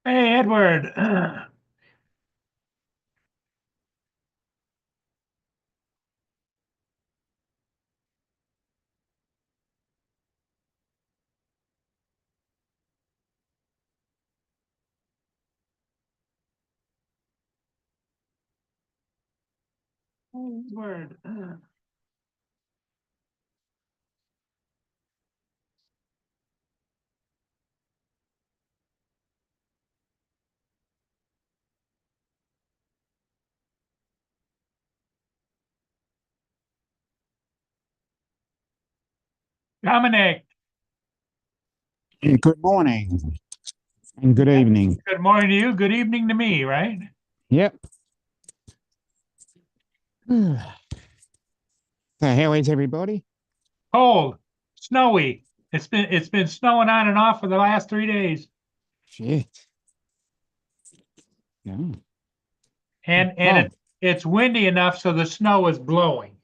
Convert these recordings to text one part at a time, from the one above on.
Hey, Edward. Edward. Dominic, Good morning and good yeah, evening. good morning to you. Good evening to me, right? Yep. So how is everybody? Cold, snowy. It's been snowing on and off for the last 3 days. Shit. Yeah. And Oh. it's windy enough so the snow is blowing.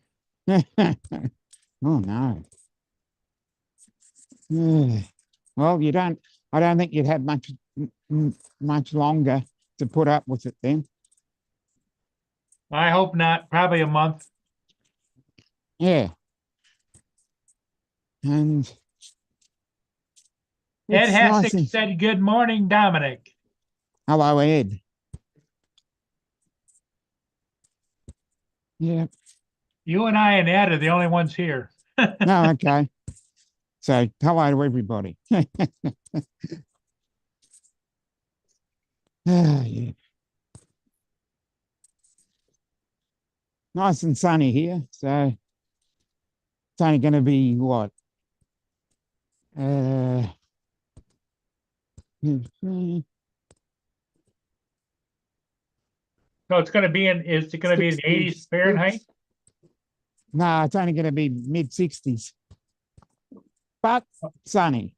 Oh no. Well, I don't think you'd have much longer to put up with it then. I hope not, probably a month. Yeah. And Ed it's nice Hassick and said, "Good morning, Dominic." hello, Ed. Yeah. You and I and Ed are the only ones here. No, okay. So hello to everybody. Yeah. Nice and sunny here. So it's only going to be what? Uh, no, So is it going to be in the 80s 66. Fahrenheit? No, it's only going to be mid 60s, but sunny.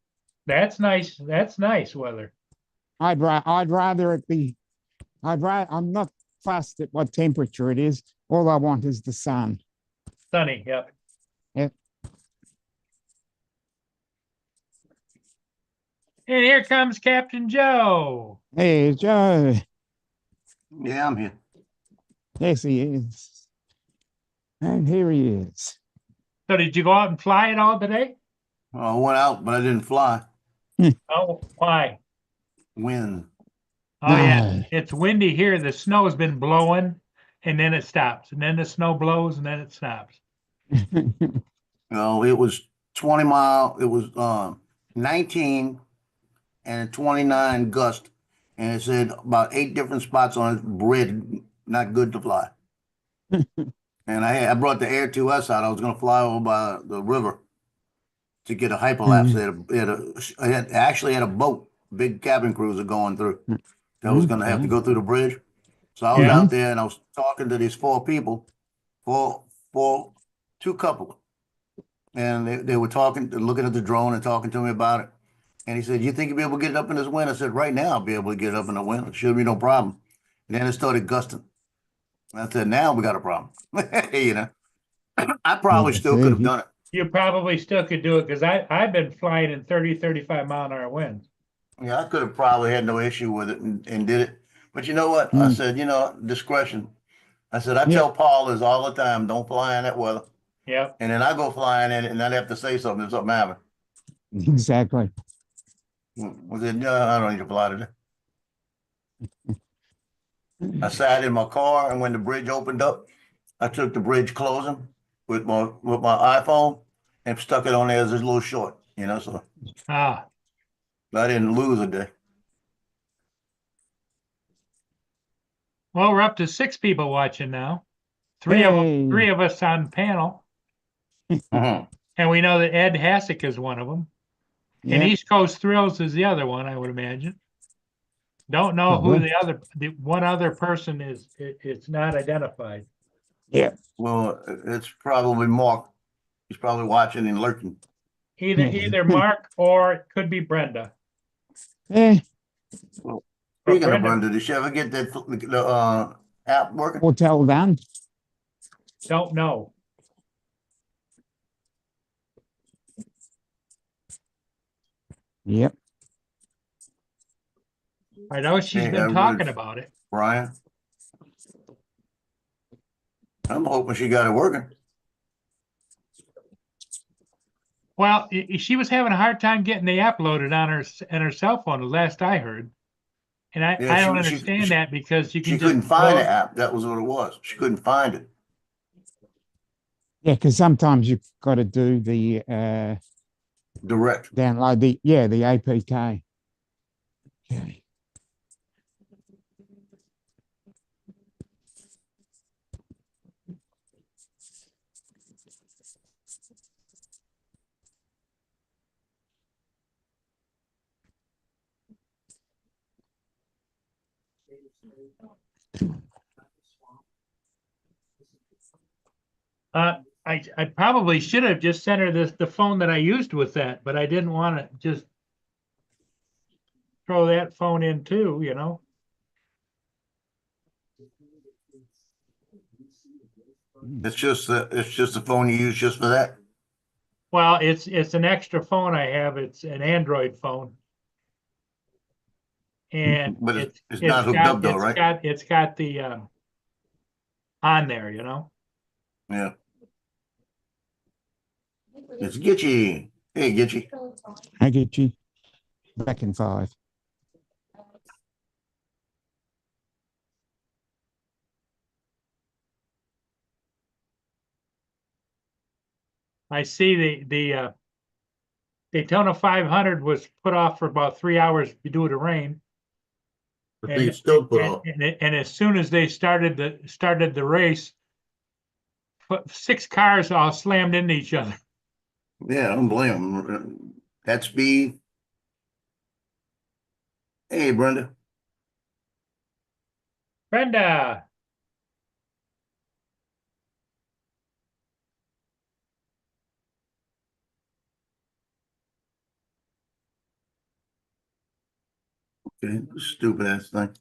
That's nice. That's nice weather. I'd rather it be. I'm not fussed at what temperature it is. All I want is the sun. Sunny, yep. Yeah. And here comes Captain Joe. Hey, Joe. Yeah, I'm here. Yes, he is. And here he is. So did you go out and fly it all today? I went out, but I didn't fly. Oh, why? Wind. Oh yeah, No. it's windy here. The snow has been blowing and then it stops. And then the snow blows and then it stops. It was 20 mile. It was 19 and 29 gust, and it said about 8 different spots on it red, not good to fly. And I brought the Air 2S out. I was going to fly over by the river to get a hyperlapse. Actually had a boat, big cabin cruiser going through. That was going to have to Okay. go through the bridge. So I was Yeah. Mhm. out there and I was talking to these four people, four, two couples, and they were talking, looking at the drone and talking to me about it. And he said, "You think you'll be able to get it up in this wind?" I said, "Right now, I'll be able to get it up in the wind. It should be no problem." And then it started gusting. I said, "Now we got a problem." you know, I Yeah, probably still could have see, done it. You probably still could do it because I've been flying in 30, 35 mile an hour winds. Yeah, I could have probably had no issue with it and did it. But you know what? I mm, said, discretion. I said, I yep, tell Paul this all the time, don't fly in that weather. Yep. And then I go flying in it and I'd have to say something if something happened. exactly. I said, no, I don't need to fly today. I sat in my car, and when the bridge opened up, I took the bridge closing with my iPhone and stuck it on there as a little short, so Ah, I didn't lose a day. well, we're up to 6 people watching now. Three Hey, of us on panel. Mhm. And we know that Ed Hassick is one of them. And yep. East Coast Thrills is the other one, I would imagine. Don't know who Probably. the one other person is. It's not identified. Yeah. Well, it's probably Mark. He's probably watching and lurking. Either Mark or it could be Brenda. Yeah. Well, But speaking of Brenda, Brenda, did she ever get the app working? Hotel done. don't know. Yep. I know she's Hey, been everybody's- talking about it. Brian? I'm hoping she got it working. Well, she was having a hard time getting the app loaded on her cell phone, the last I heard. And I Yeah, don't she- understand she- that because you She can couldn't just find the close. app. That was what it was. She couldn't find it. Yeah, because sometimes you've got to do the Direct. download the APK. Okay. I probably should have just sent her the phone that I used with that, but I didn't want to just throw that phone in too, you know? It's just the phone you use just for that. Well, it's an extra phone I have. It's an Android phone. And But it's not hooked up though, right? It's got the on there, you know? Yeah. It's Gitchy. Hey, Gitchy. I get you back in 5. I see the Daytona 500 was put off for about 3 hours due to rain. I think it's still put off. And as soon as they started the race, 6 cars all slammed into each other. Yeah, I don't blame them. That speed. Hey, Brenda. Brenda, Okay, stupid ass thing.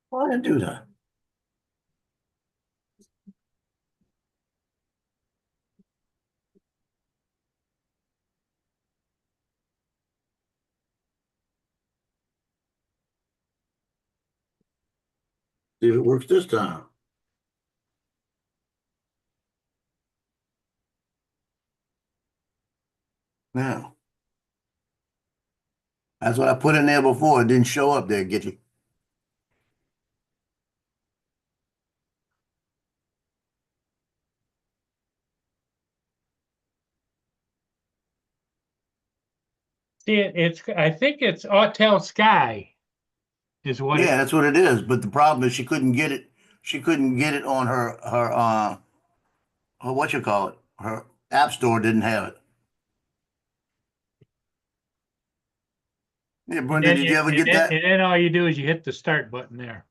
Why did I do that? See if it works this time. Now. That's what I put in there before. It didn't show up there, Gitchy. see I think it's Autel Sky is what Yeah, that's what it is. But the problem is she couldn't get it. She couldn't get it on her what you call it? Her app store didn't have it. Yeah, Brenda, did you ever get that? And then all you do is you hit the start button there.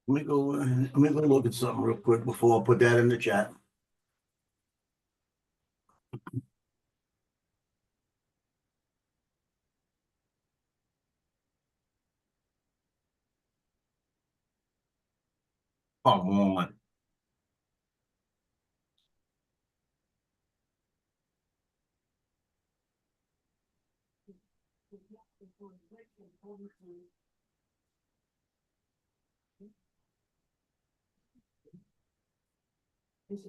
Let me go look at something real quick before I put that in the chat. Come on.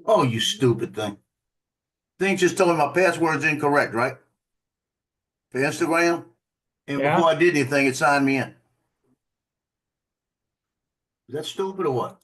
Oh, you stupid thing. Thing just told me my password's incorrect, right? For Instagram. And Yeah. before I did anything, it signed me in. Is that stupid or what?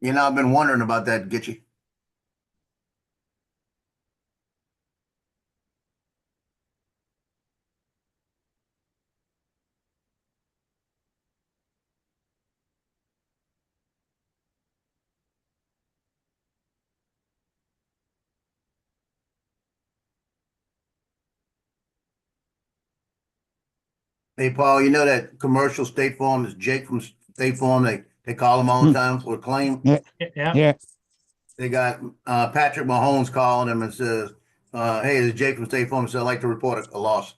You know, I've been wondering about that, Gitchy. Hey, Paul, you know that commercial State Farm is Jake from State Farm. They call him all the time for a claim. Yeah, Yeah. yeah. They got Patrick Mahomes calling him and says, "Hey, this is Jake from State Farm. So I'd like to report a loss."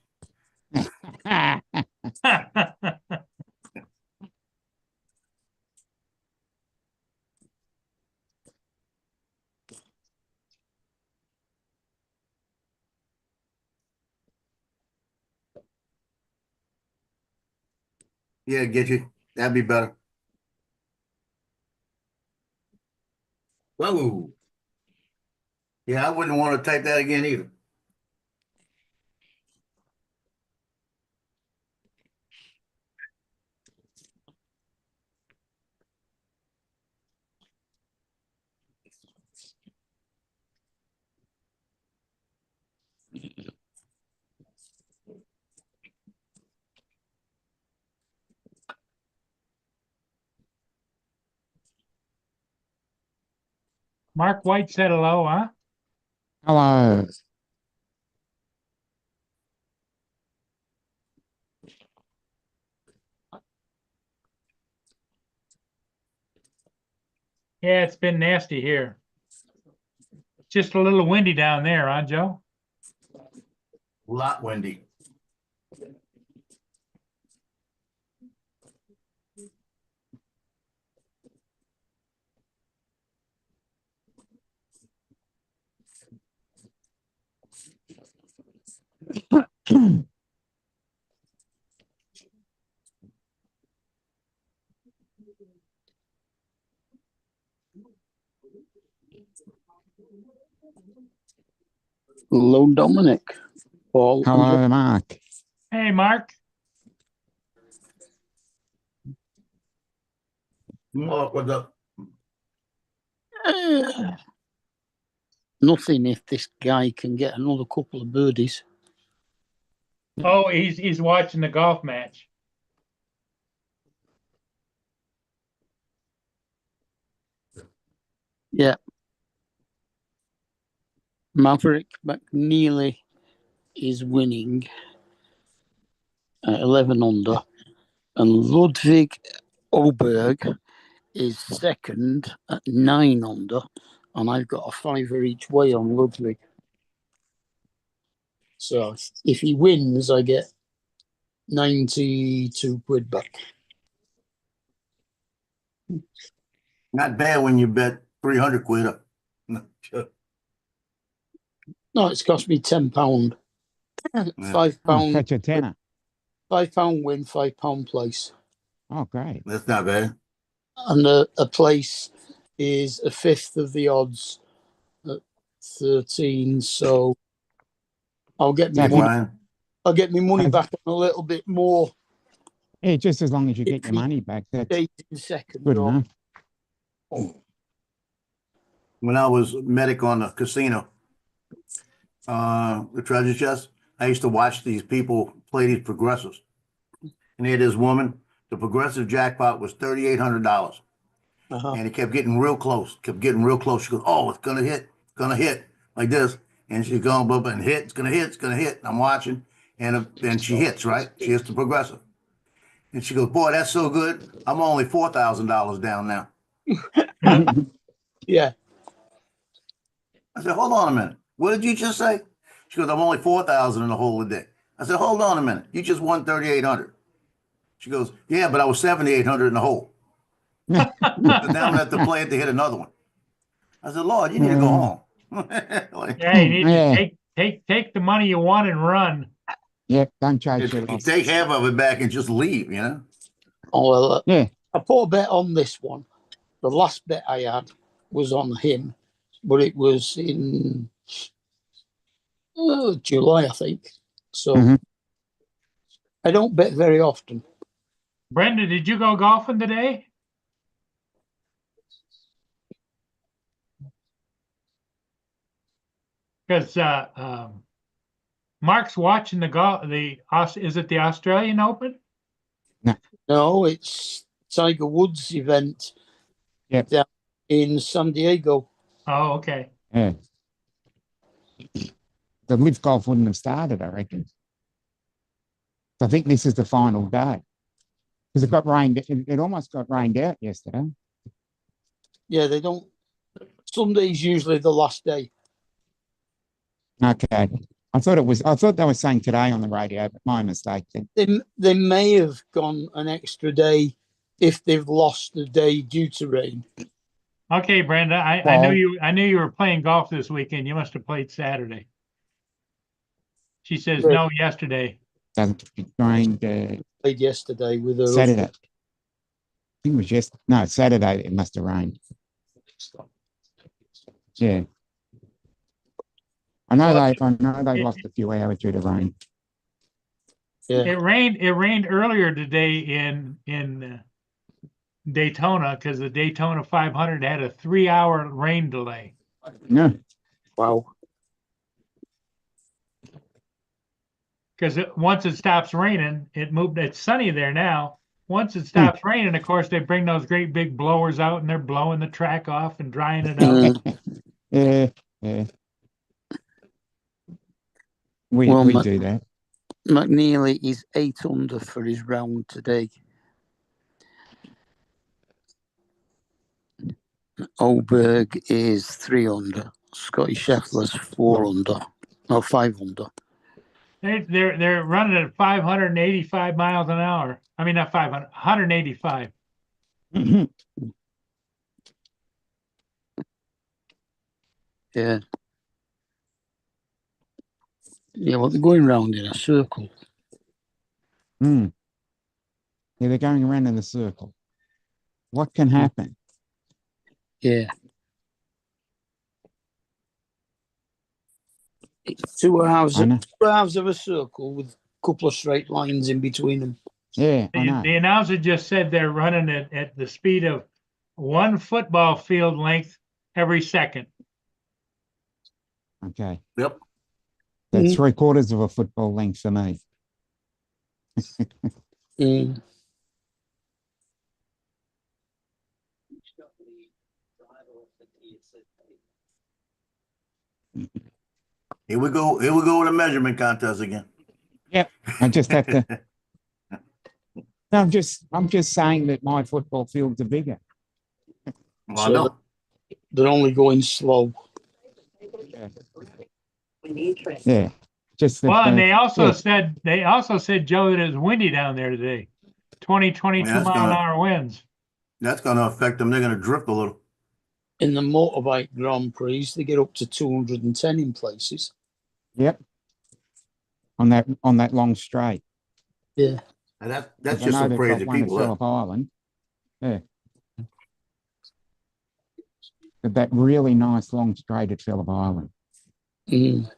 Yeah, get you. That'd be better. Whoa. Yeah, I wouldn't want to type that again either. Mark White said hello, huh? Hello. Yeah, it's been nasty here. Just a little windy down there, huh, Joe? A lot windy. Hello, Dominic. Paul. Hello, Mark. Hey, Mark. Mark, what's up? Nothing if this guy can get another couple of birdies. Oh, he's watching the golf match. Yeah. Maverick McNeely is winning at 11 under, and Ludwig Oberg is second at 9 under, and I've got a fiver each way on Ludwig. So if he wins, I get 92 quid back. Not bad when you bet 300 quid up. No, it's cost me £10. £5. Catch a tenner. £5 win, £5 place. Oh, great. That's not bad. And a place is a fifth of the odds at 13. So I'll get me That's money. Brian. I'll get me money back on a little bit more. Yeah, just as long as you get your If he money back, that's stays in second. good or- enough. When I was medic on the casino, the treasure chest, I used to watch these people play these progressives. And they had this woman, the progressive jackpot was $3,800. Uh-huh. And it kept getting real close, kept getting real close. She goes, "Oh, it's gonna hit," like this. And she's going, blah, blah, and hit, it's gonna hit, it's gonna hit. I'm watching, and then she hits, right? She hits the progressive. And she goes, "Boy, that's so good. I'm only $4,000 down now." Yeah. I said, "Hold on a minute. What did you just say?" She goes, "I'm only 4,000 in the whole of the day." I said, "Hold on a minute. You just won 3,800." She goes, "Yeah, but I was 7,800 in the hole. So now I'm gonna have to play it to hit another one." I said, "Lord, you need to go home." Like, Yeah, you need Yeah. to take the money you want and run. Yep, don't chase if your you loss. take half of it back and just leave, you know. Oh, well, Yeah. I put a bet on this one. The last bet I had was on him, but it was in July, I think. So Mhm. I don't bet very often. Brenda, did you go golfing today? Because Mark's watching the golf. Is it the Australian Open? No, it's Tiger Woods event. Yep. Down in San Diego. Oh, okay. Yeah. The live golf wouldn't have started, I reckon. I think this is the final day. Because it got rained, it almost got rained out yesterday. Yeah, they don't. Sunday's usually the last day. Okay. I thought they were saying today on the radio, but my mistake then. They may have gone an extra day if they've lost the day due to rain. Okay, Brenda. I Well- knew you were playing golf this weekend. You must have played Saturday. She says Right. no yesterday. It rained Played yesterday with her Saturday. I husband. think it was Saturday it must have rained. Yeah. I know they lost a few hours due to rain. Yeah. It rained earlier today in Daytona because the Daytona 500 had a 3-hour rain delay. No. Wow. Because once it stops raining, it moved. It's sunny there now. Once it stops raining, of course, they bring those great big blowers out and they're blowing the track off and drying it out. Yeah. We Well, do that. McNeely is 8 under for his round today. Oberg is 3 under. Scotty Scheffler's 4 under. No, 5 under. They're running at 585 miles an hour. I mean, not 500, 185. Yeah. Yeah, well, they're going round in a circle. Yeah, they're going around in a circle. What can happen? Yeah. It's 2 hours, I know. 2 hours of a circle with a couple of straight lines in between them. Yeah, I know. The announcer just said they're running at the speed of 1 football field length every second. Okay. Yep. That's 3/4 of a football length for me. Mm. Here we go with a measurement contest again. I just have to. No, I'm just saying that my football fields are bigger. Well, I So know. they're only going slow. Yeah. Just that, Well, and they also yeah. said, Joe, that it's windy down there today. 22 Yeah, mile an hour winds. That's going to affect them. They're going to drift a little. In the motorbike Grand Prix, they get up to 210 in places. Yep. On that long straight. Yeah. And that's 'Cause I just know some they've crazy got one at people. That. Phillip Island. Yeah. But that really nice long straight at Phillip Island. Mm.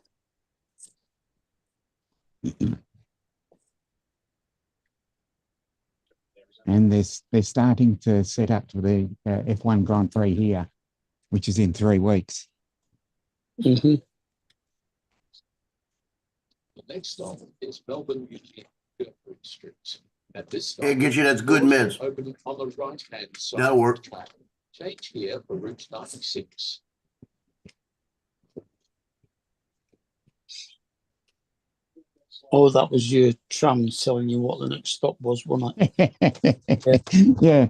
And they're starting to set up for the F1 Grand Prix here, which is in 3 weeks. Mm-hmm. The next stop is Melbourne Union Street. At this It gets you that's good mids. Open on the right hand side. That'll work. of the track. Change here for Route 96. Oh, that was your tram telling you what the next stop was, wasn't it? Yeah.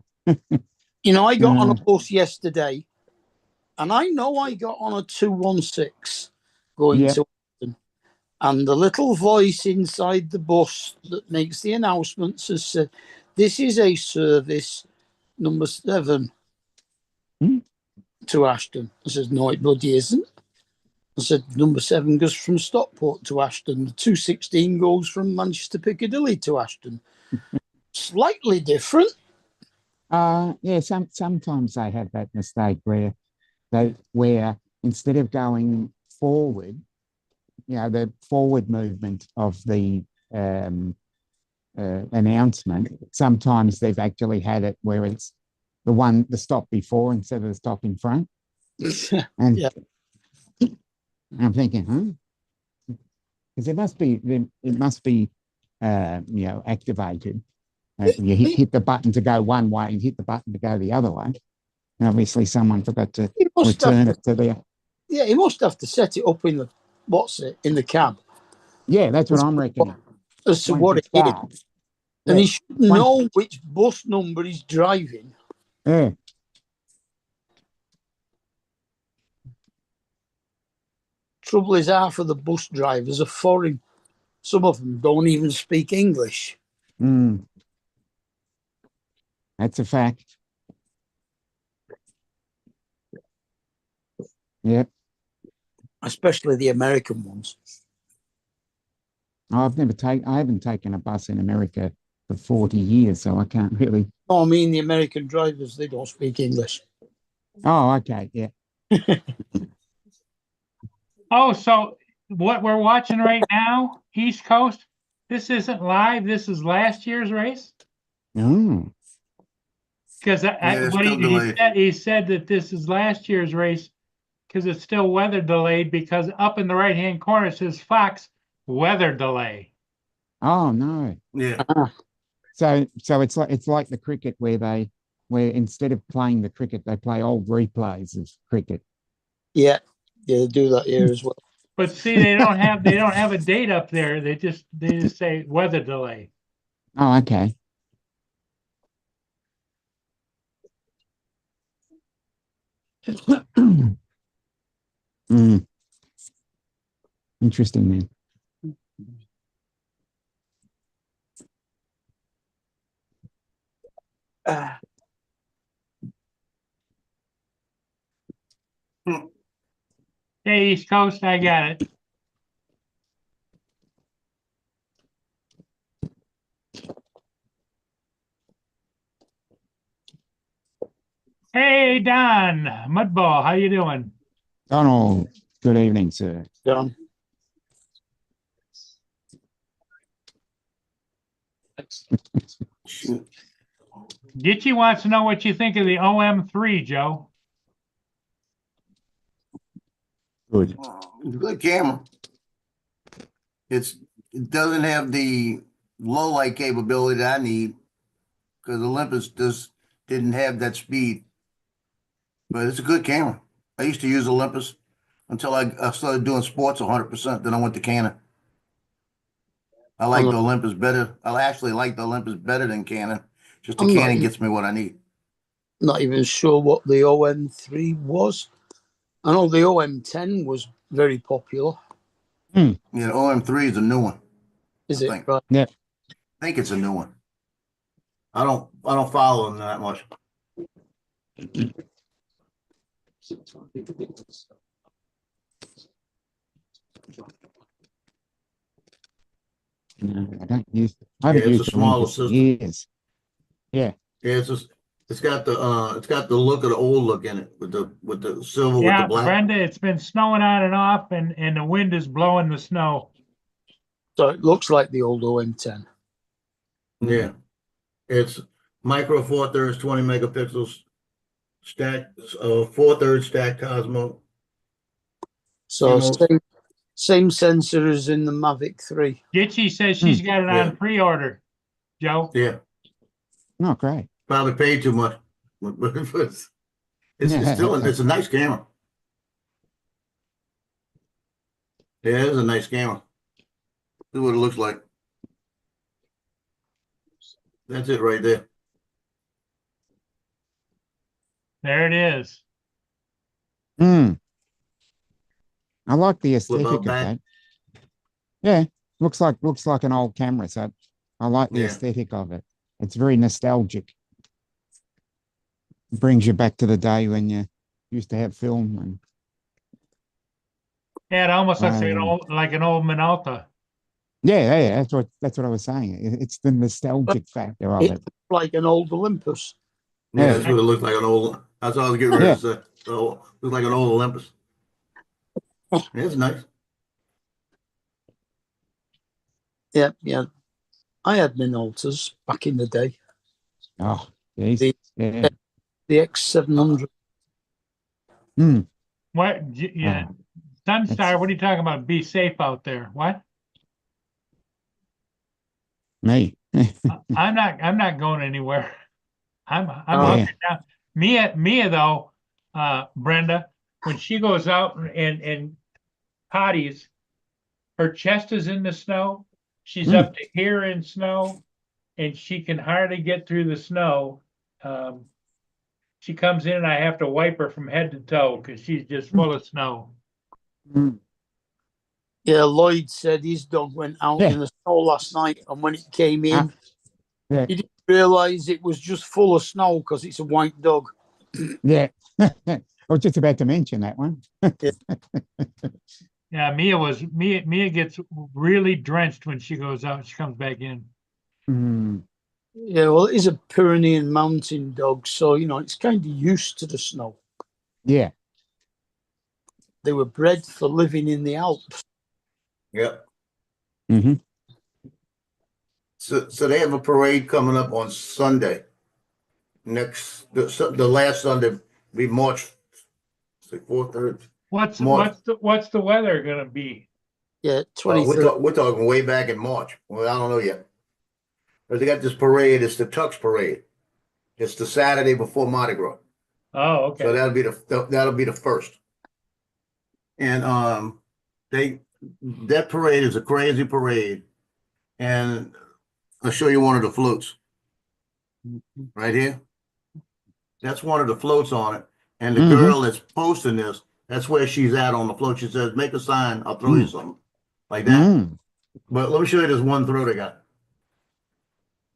You know, I got on a bus yesterday, and I know I got on a 216 going Yeah. to London, and the little voice inside the bus that makes the announcements has said, "This is a service number 7 to Ashton." I said, "No, it bloody isn't." I said, "Number 7 goes from Stockport to Ashton. The 216 goes from Manchester Piccadilly to Ashton." Slightly different. Yeah, sometimes they have that mistake where instead of going forward, the forward movement of the announcement, sometimes they've actually had it where it's the stop before instead of the stop in front. And Yeah. I'm thinking, because it must be, activated. You hit the button to go one way and hit the button to go the other way. And obviously, someone forgot to He must have return to, it to the. yeah, he must have to set it up in the in the cab Yeah, that's what I'm reckoning. as to Once what it it is. starts. And Yeah. he should know which bus number he's driving. Yeah. Trouble is, half of the bus drivers are foreign. Some of them don't even speak English. Mm. That's a fact. Yep. Especially the American ones. I haven't taken a bus in America for 40 years, so I can't really. No, I mean the American drivers, they don't speak English. Oh, okay. Yeah. Oh, so what we're watching right now, East Coast, this isn't live. This is last year's race. Oh. Because Yeah, it's what still delayed. he said that this is last year's race because it's still weather delayed, because up in the right-hand corner it says Fox weather delay. Oh no. Yeah. So it's like the cricket where instead of playing the cricket, they play old replays of cricket. Yeah, they do that here as well. But see, they don't have a date up there. They just say weather delay. Oh, okay. Mm. Interesting, man. Hey, East Coast, I got it. Hey, Don Mudball, how you doing? Donald, good evening, sir. Done. Gitchy wants to know what you think of the OM3, Joe. Good. Good camera. It doesn't have the low light capability that I need, because Olympus just didn't have that speed. But it's a good camera. I used to use Olympus until I started doing sports 100%. Then I went to Canon. I like the Olympus better. I actually like the Olympus better than Canon. Just the Canon gets me what I need. Not even sure what the OM3 was. I know the OM10 was very popular. Yeah, the OM3 is a new one. Is I it? think. Right. Yeah. I think it's a new one. I don't follow them that much. No, I don't use. I haven't it's used a smaller Olympus in system. years. Yeah. Yeah, it's got the look of the old look in it with the silver Yeah, with the black. Brenda, it's been snowing on and off, and the wind is blowing the snow. So it looks like the old OM10. Yeah, it's micro 4/3 20 megapixels stack 4/3 stack Cosmo. So same sensor as in the Mavic 3. Gitchy says she's got it on pre-order, Joe. Yeah, Oh, great. probably paid too much. But it's a nice camera. Yeah, it is a nice camera. This is what it looks like. That's it right there. There it is. I like the Flip aesthetic out of back. that. Yeah, looks like an old camera. So I like the Yeah. aesthetic of it. It's very nostalgic. It brings you back to the day when you used to have film and. Yeah, it almost looks Wow. like an old Minolta. Yeah, that's what I was saying. It's the nostalgic factor of it. Like an old Olympus. Yeah, Yeah. that's what it looked like, an old. That's what I was getting ready to say. So it looks like an old Olympus. It's nice. Yeah. I had Minoltas back in the day. Oh, geez. The- Yeah. The X700. What? Yeah. Sunstar, what are you talking about? Be safe out there. What? Me. I'm not going anywhere. I'm Oh, hunkered down. Mia though, Brenda, when she goes out and potties, her chest is in the snow. She's up to here in snow, and she can hardly get through the snow. She comes in and I have to wipe her from head to toe because she's just full of snow. Mm. yeah, Lloyd said his dog went out Yeah. in the snow last night, and when it came in, Yeah. he didn't realise it was just full of snow because it's a white dog. Yeah. I was just about to mention that one. Yeah, Mia gets really drenched when she goes out. She comes back in. Mm. Yeah, well, it is a Pyrenean mountain dog, so it's kind of used to the snow. Yeah. They were bred for living in the Alps. Yep. Hmm. So they have a parade coming up on Sunday. The last Sunday be March 4th, 3rd. What's March. what's the weather gonna be? Yeah, We're 23rd. talking way back in March. Well, I don't know yet. But they got this parade. It's the Tux Parade. It's the Saturday before Mardi Gras. Oh, So okay. that'll be the first. And that parade is a crazy parade. And I'll show you one of the floats right here. That's one of the floats on it. And the girl that's posting this, that's where she's at on the float. She says, make a sign, I'll throw you something. Like that. Mm. But let me show you this one throw they got.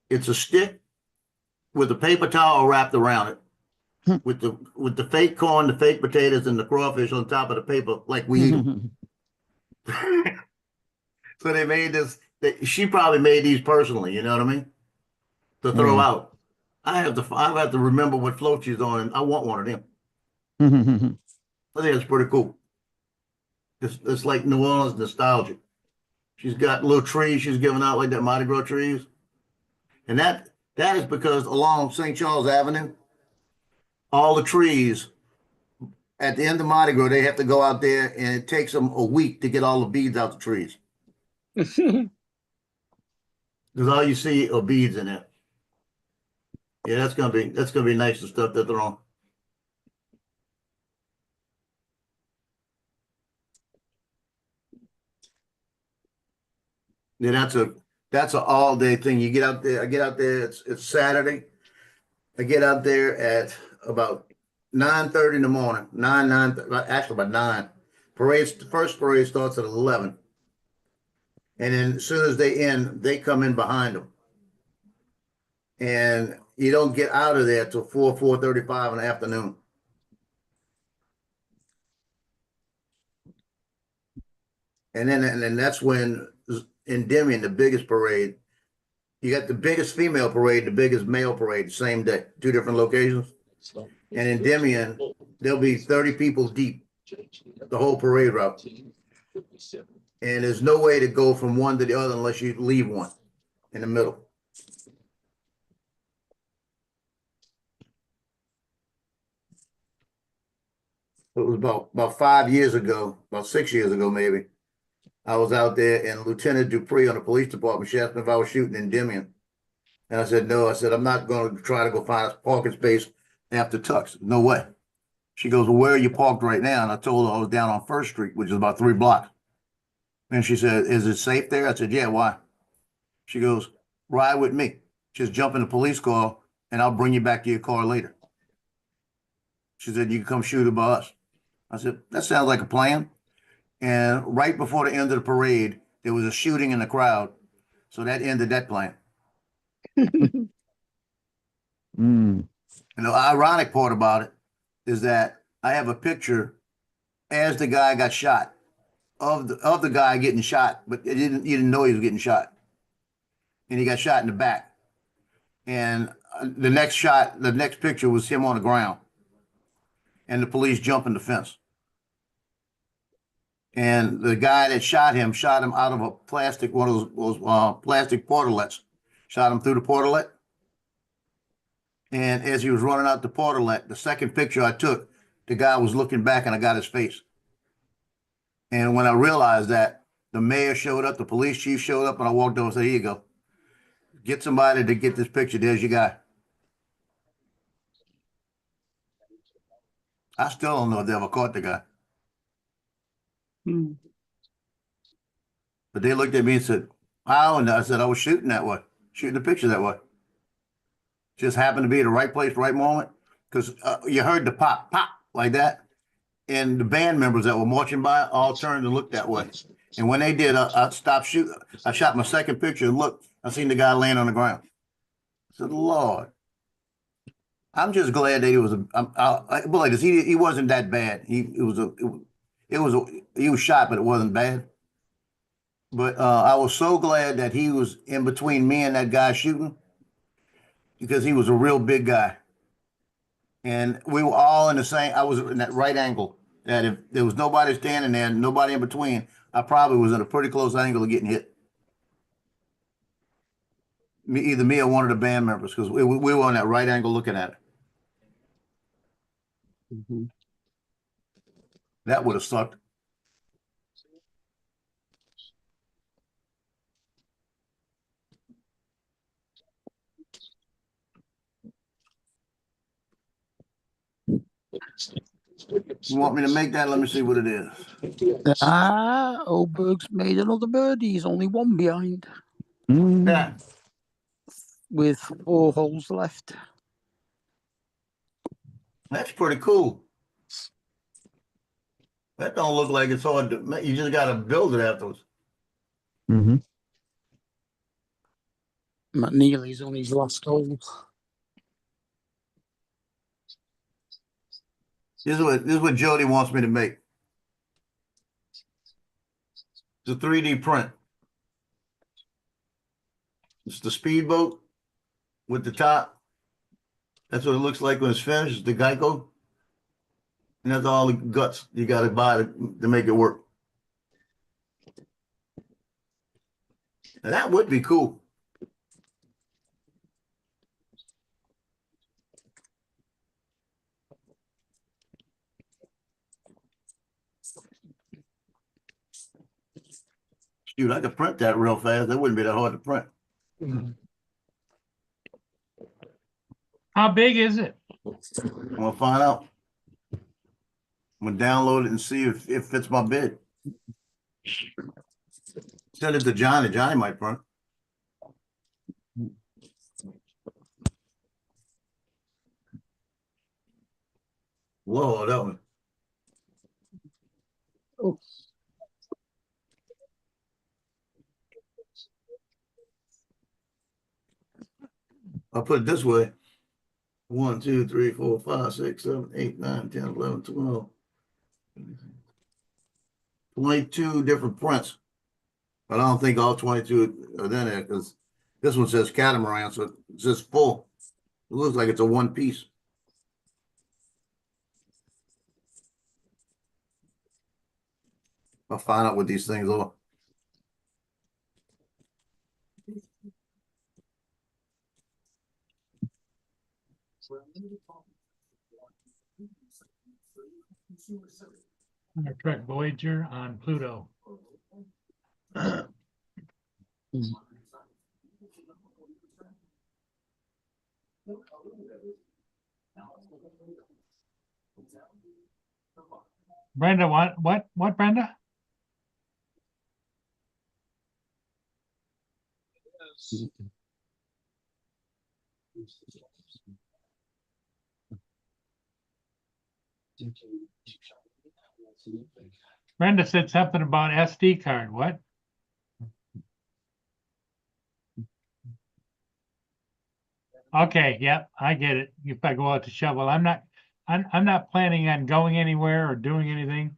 It's a stick with a paper towel wrapped around it, with the fake corn, the fake potatoes, and the crawfish on top of the paper, like we eat them. So they made this. She probably made these personally. You know what I mean? To throw out. I have to remember what float she's on, and I want one of them. I think it's pretty cool. It's like New Orleans nostalgia. She's got little trees she's giving out, like that Mardi Gras trees, and that is because along St. Charles Avenue, all the trees at the end of Mardi Gras, they have to go out there, and it takes them a week to get all the beads out the trees. Because all you see are beads in it. Yeah, that's gonna be nice, the stuff that they're on. Yeah, that's a all day thing. You get out there. I get out there. It's Saturday. I get out there at about 9:30 in the morning. Actually about 9. The first parade starts at 11, and then as soon as they end, they come in behind them, and you don't get out of there till 4:35 in the afternoon. And then that's when Endymion, the biggest parade, you got the biggest female parade, the biggest male parade, same day, 2 different locations. And in Endymion, there'll be 30 people deep, the whole parade route. And there's no way to go from one to the other unless you leave one in the middle. It was about 5 years ago, about 6 years ago, maybe. I was out there, and Lieutenant Dupree on the police department, she asked me if I was shooting in Endymion. And I said, no. I said, I'm not going to try to go find a parking space after Tux. No way. She goes, well, where are you parked right now? And I told her I was down on First Street, which is about 3 blocks. And she said, is it safe there? I said, yeah, why? She goes, ride with me. Just jump in the police car, and I'll bring you back to your car later. She said, you can come shoot it by us. I said, that sounds like a plan. And right before the end of the parade, there was a shooting in the crowd. So that ended that plan. Mm. And the ironic part about it is that I have a picture as the guy got shot of the guy getting shot, but you didn't know he was getting shot. And he got shot in the back. And the next picture was him on the ground. And the police jumping the fence. And the guy that shot him out of a plastic, one of those plastic portalets. Shot him through the portalet. And as he was running out the portalet, the second picture I took, the guy was looking back and I got his face. And when I realized that, the mayor showed up, the police chief showed up, and I walked over and said, "Here you go. Get somebody to get this picture. There's your guy." I still don't know if they ever caught the guy. Hmm. But they looked at me and said, "How?" And I said, "I was shooting that way, shooting the picture that way. Just happened to be at the right place, right moment." Because you heard the pop, pop like that. And the band members that were marching by all turned and looked that way. And when they did, I stopped shooting. I shot my second picture and looked. I seen the guy laying on the ground. I said, "Lord." I'm just glad that he was like this. He wasn't that bad. He was shot, but it wasn't bad. But I was so glad that he was in between me and that guy shooting because he was a real big guy, and we were all in the same. I was in that right angle. That if there was nobody standing there, nobody in between, I probably was in a pretty close angle of getting hit. Either me or one of the band members, because we were on that right angle looking at it. Mhm. That would have sucked. You want me to make that? Let me see what it is. Oberg's made another birdie. He's only one behind Mm. Yeah, with 4 holes left. that's pretty cool. That don't look like it's hard to make. You just got to build it afterwards. Mm-hmm. McNeely's on his last hole. This is what Jody wants me to make. It's a 3D print. It's the speedboat with the top. That's what it looks like when it's finished. It's the Geico. And that's all the guts you got to buy to make it work. Now, that would be cool. Shoot, I could print that real fast. That wouldn't be that hard to print. How big is it? I'm gonna find out. I'm gonna download it and see if it fits my bid. Send it to Johnny. Johnny might print. Whoa, that one. Oh. I'll put it this way. 1, 2, 3, 4, 5, 6, 7, 8, 9, 10, 11, 12. 22 different prints. But I don't think all 22 are in there because this one says catamaran, so it's just full. It looks like it's a one piece. I'll find out what these things are. Star Trek Voyager on Pluto. Brenda, what, Brenda? Brenda said something about SD card. What? Okay, yep, I get it. If I go out to shovel, I'm not planning on going anywhere or doing anything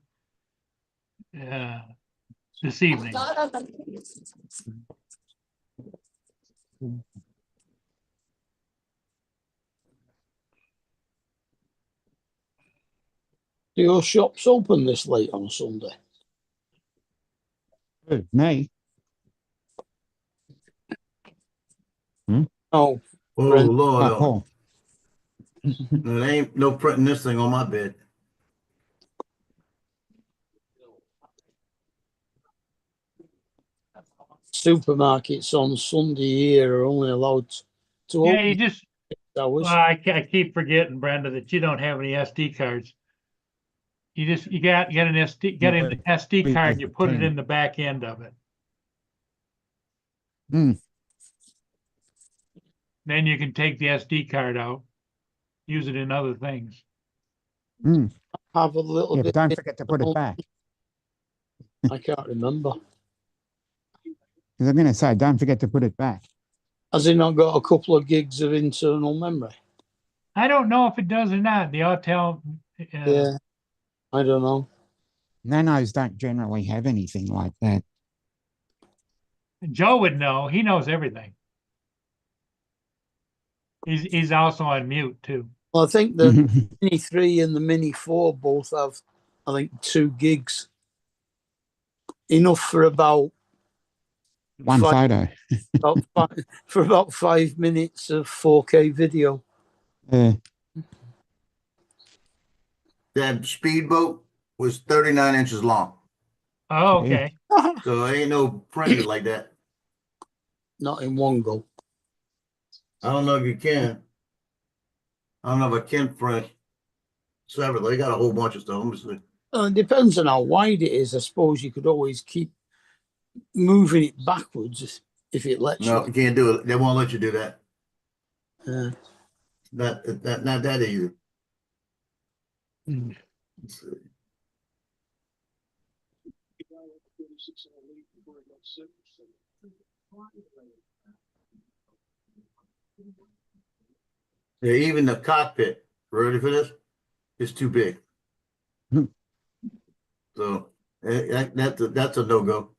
this evening. Do your shops open this late on a Sunday? Good. Me. Oh, Oh, Brent. Lord. Oh, Paul. There ain't no printing this thing on my bed. supermarkets on Sunday here are only allowed to Yeah, open you just, hours. well, I keep forgetting, Brenda, that you don't have any SD cards. You get an SD card and you put it in the back end of it. Mm. Then you can take the SD card out, use it in other things. Mm. Have a little Yeah, bit. but don't forget to put it back. I can't remember. Because I'm going to say, don't forget to put it back. Has he not got a couple of gigs of internal memory? I don't know if it does or not. The Autel, Yeah, I don't know. Nanos don't generally have anything like that. Joe would know. He knows everything. He's also on mute too. Well, I think the Mini 3 and the Mini 4 both have, I think, 2 gigs. Enough for about One photo. for about 5 minutes of 4K video. That speedboat was 39 inches long. Oh, okay. So there ain't no printer like that. Not in one go. I don't know if you can. I don't know if I can print several. They got a whole bunch of stuff. Let me see. It depends on how wide it is. I suppose you could always keep moving it backwards if it lets No, you. you can't do it. They won't let you do that. Uh, Not that easy. Hmm. Let's see. Yeah, even the cockpit, ready for this? It's too big. Hmm. So that's a no-go.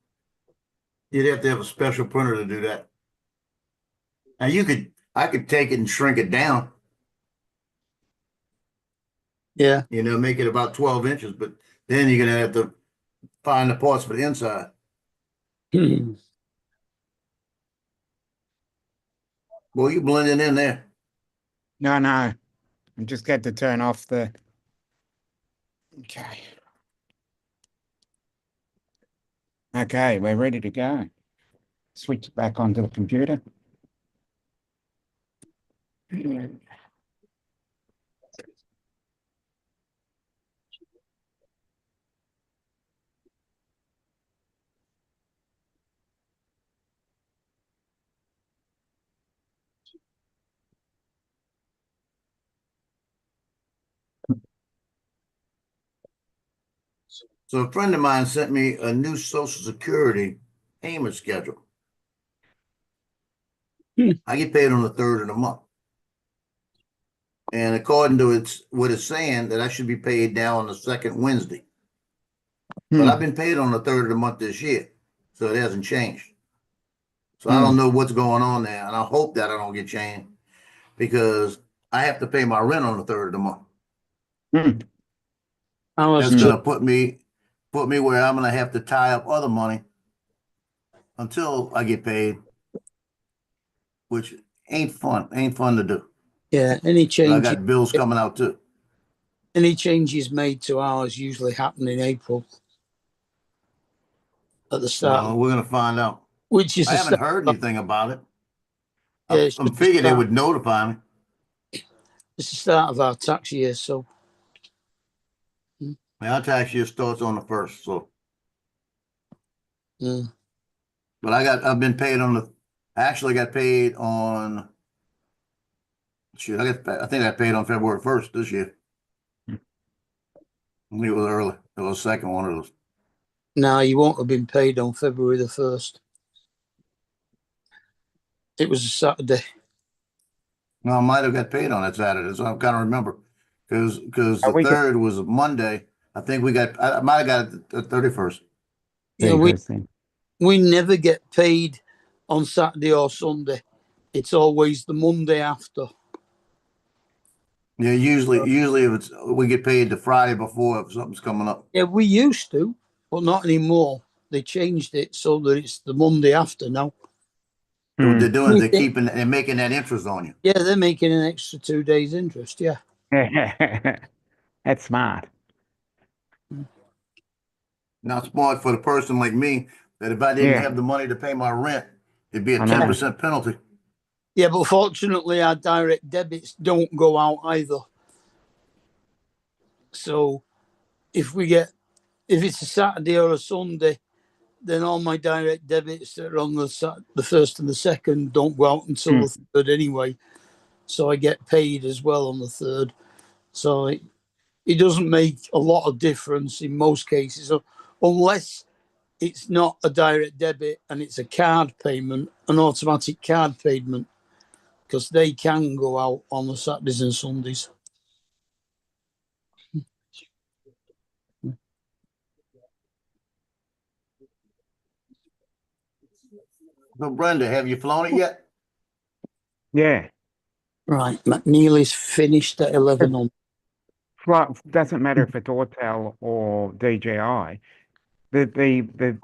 You'd have to have a special printer to do that. Now I could take it and shrink it down, yeah. make it about 12 inches, but then you're gonna have to find the parts for the inside. Well, you blending in there. No. I just got to turn off the. Okay. Okay, we're ready to go. Switch back onto the computer. So a friend of mine sent me a new Social Security payment schedule. I get paid on the 3rd of the month. And according to what it's saying, that I should be paid now on the 2nd Wednesday. But I've been paid on the 3rd of the month this year, so it hasn't changed. So I don't know what's going on there, and I hope that I don't get changed because I have to pay my rent on the 3rd of the month. That's gonna put me where I'm gonna have to tie up other money until I get paid, which ain't fun. Ain't fun to do. Yeah. Any I change? got bills coming out too. Any changes made to ours usually happen in April at the start, We're gonna find out. which is I the haven't start. heard anything about it. Yeah, it's I'm just figured they start. would notify me. It's the start of our tax year, so My tax year starts on the 1st, so. mm. But I've been paid I actually got paid on. Shoot, I think I got paid on February 1st this year. I think it was early. It was the 2nd one of those. No, you won't have been paid on February the 1st. It was a Saturday. No, I might have got paid on that Saturday, so I kind of remember. Because the we could- 3rd was a Monday. I think I might have got it the 31st. Yeah, we never get paid on Saturday or Sunday. It's always the Monday after. Yeah, usually if we get paid the Friday before if something's coming up. Yeah, we used to, but not anymore. They changed it so that it's the Monday after now. So what they're doing is they're making that interest on you. Yeah, they're making an extra 2 days interest. Yeah. That's smart. Now, smart for the person like me That if I didn't Yeah. have the money to pay my rent, it'd be a I know. 10% penalty. Yeah, but fortunately, our direct debits don't go out either. So if it's a Saturday or a Sunday, then all my direct debits that are on the first and the second don't go out until the third anyway. So I get paid as well on the third. So it doesn't make a lot of difference in most cases, unless it's not a direct debit and it's a card payment, an automatic card payment, because they can go out on the Saturdays and Sundays. So Brenda, have you flown it yet? Yeah. Right, McNeely's finished at 11 on. Well, doesn't matter if it's Autel or DJI. The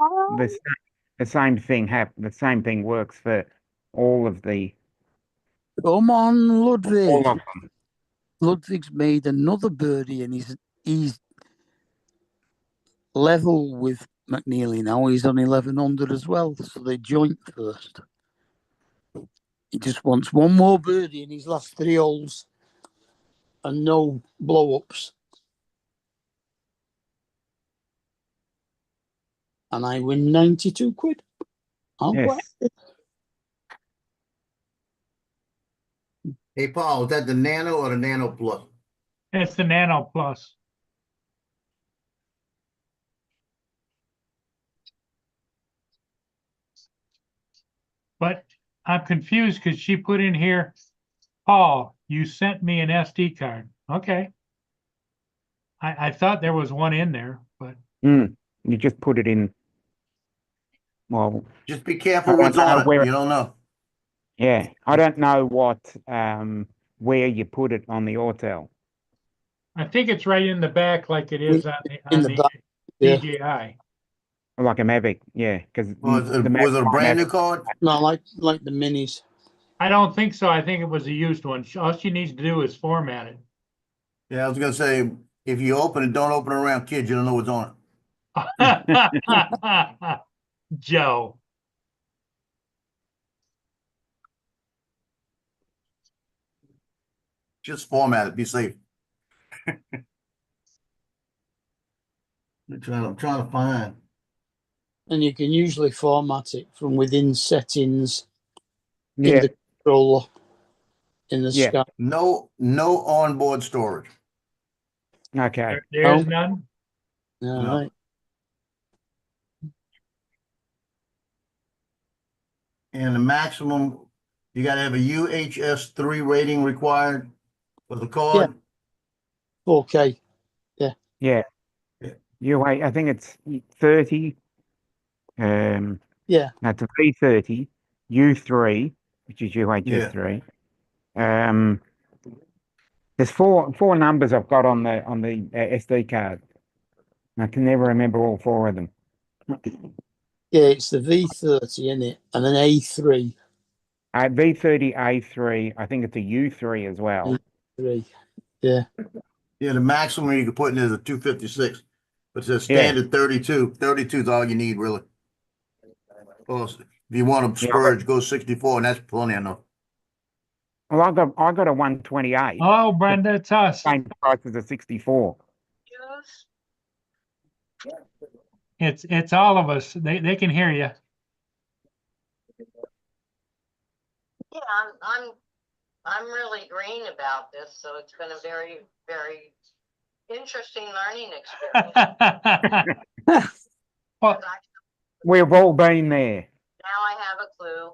same thing the same thing works for all of the Come on, Ludwig. all of them. Ludwig's made another birdie and he's level with McNeely now. He's on 1100 as well, so they joint first. He just wants one more birdie in his last 3 holes and no blow-ups. And I win 92 quid. I'll Yes. go. Hey, Paul, is that the Nano or the Nano Plus? It's the Nano Plus. But I'm confused because she put in here, Paul, you sent me an SD card. Okay. I thought there was one in there, but You just put it in. Well, Just be careful I don't what's on know it. where- You don't know. yeah. I don't know what where you put it on the Autel. I think it's right in the back like it is on In the back, yeah. DJI. Like a Mavic, yeah. Because Was it a brand new card? No, like the minis. I don't think so. I think it was a used one. All she needs to do is format it. Yeah, I was gonna say, if you open it, don't open it around kids. You don't know what's on it. Joe. Just format it. Be safe. I'm trying to find. And you can usually format it from within settings in Yeah. the controller in the Yeah. sky. No onboard storage. Okay. There's No. none. All No. right. And the maximum, you gotta have a UHS 3 rating required for the card. 4K. Yeah. Yeah. I think it's 30. Yeah. That's a V30, U3, which is UHS 3. There's four numbers I've got on the SD card. I can never remember all 4 of them. Yeah, it's the V30 in it, and an A3. V30 A3, I think it's a U3 as well. 3. Yeah. Yeah, the maximum you can put in is a 256, but it's a Yeah. standard 32. 32 is all you need, really. Well, if you want to splurge, go 64, and that's plenty enough. Well, I got a 128. Oh, Brenda, it's us. Same price as a 64. It's all of us. They can hear you. Yeah, I'm really green about this, so it's been a very, very interesting learning experience. Well, We've all been there. Now I have a clue,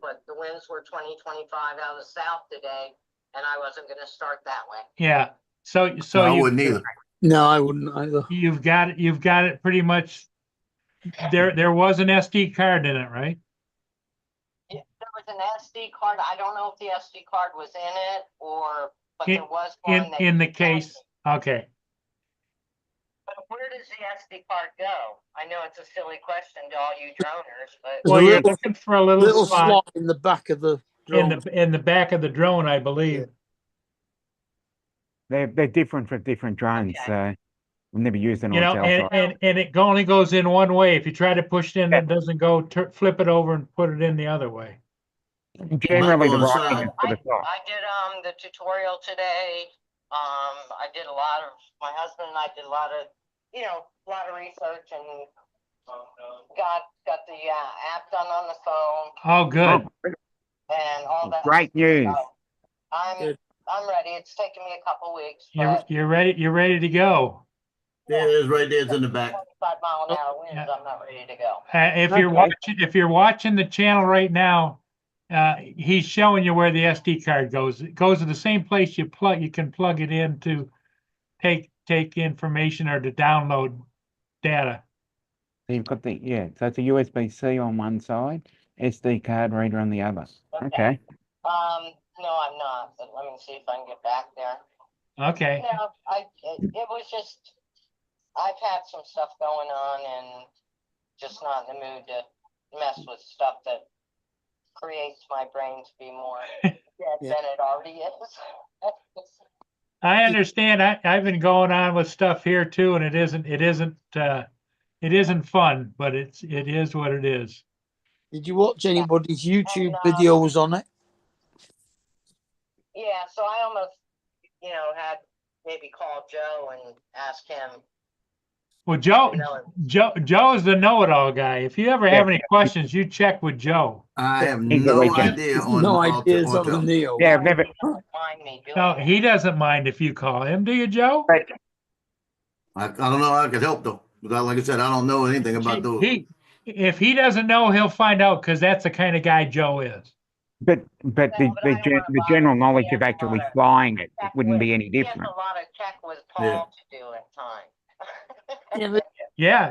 but the winds were 20-25 out of the south today, and I wasn't going to start that way. yeah. So No, I wouldn't either. No, I wouldn't either. you've got it pretty much. There was an SD card in it, right? There was an SD card. I don't know if the SD card was in it but In- there was one that In the you case. sent me. Okay. But where does the SD card go? I know it's a silly question to all you droners, but There's Well, a you're little- looking for a little Little spot slot in the back of the drone. in the back of the drone, I believe. They're different for different drones. Okay. So I've never used an You know, hotel. and it only goes in one way. If you try to push it in, Yeah. it doesn't go, flip it over and put it in the other way. Generally, the on the writing side. is to the top. I did the tutorial today. I did a lot of, my husband and I did a lot of, you know, a lot of research and got the app done on the phone Oh, good. and all that. Great news. So I'm Good. ready. It's taken me a couple weeks, You're, but you're ready to go. There it is right there. It's in the back. 25-mile-an-hour winds, Yeah. I'm not ready to go. If you're watching the channel right now, he's showing you where the SD card goes. It goes to the same place you can plug it in to take information or to download data. So you've got so it's a USB-C on one side, SD card reader on the other. Okay. No, I'm not, but let me see if I can get back there. Okay. No, it was just, I've had some stuff going on and just not in the mood to mess with stuff that creates my brain to be more dead Yeah. than it already is. I understand. I've been going on with stuff here too, and it isn't fun, but it is what it is. Did you watch anybody's YouTube And, videos on it? Yeah, so I almost, you know, had maybe call Joe and ask him. Well, Joe is the know-it-all guy. If you ever have Yeah. any questions, you check with Joe. I have He's no always- idea on No auto- ideas on the auto. Neo. Yeah, I've never. Mind me doing No, it. he doesn't mind if you call him. Do you, Joe? I don't know how I could help though. Because like I said, I don't know anything about those. If he doesn't know, he'll find out because that's the kind of guy Joe is. But No, but I don't wanna the bother general him. knowledge He of has a actually lot of flying it tech wouldn't be with- any He has different. a lot of tech with Paul Yeah. to do at times. Yeah, but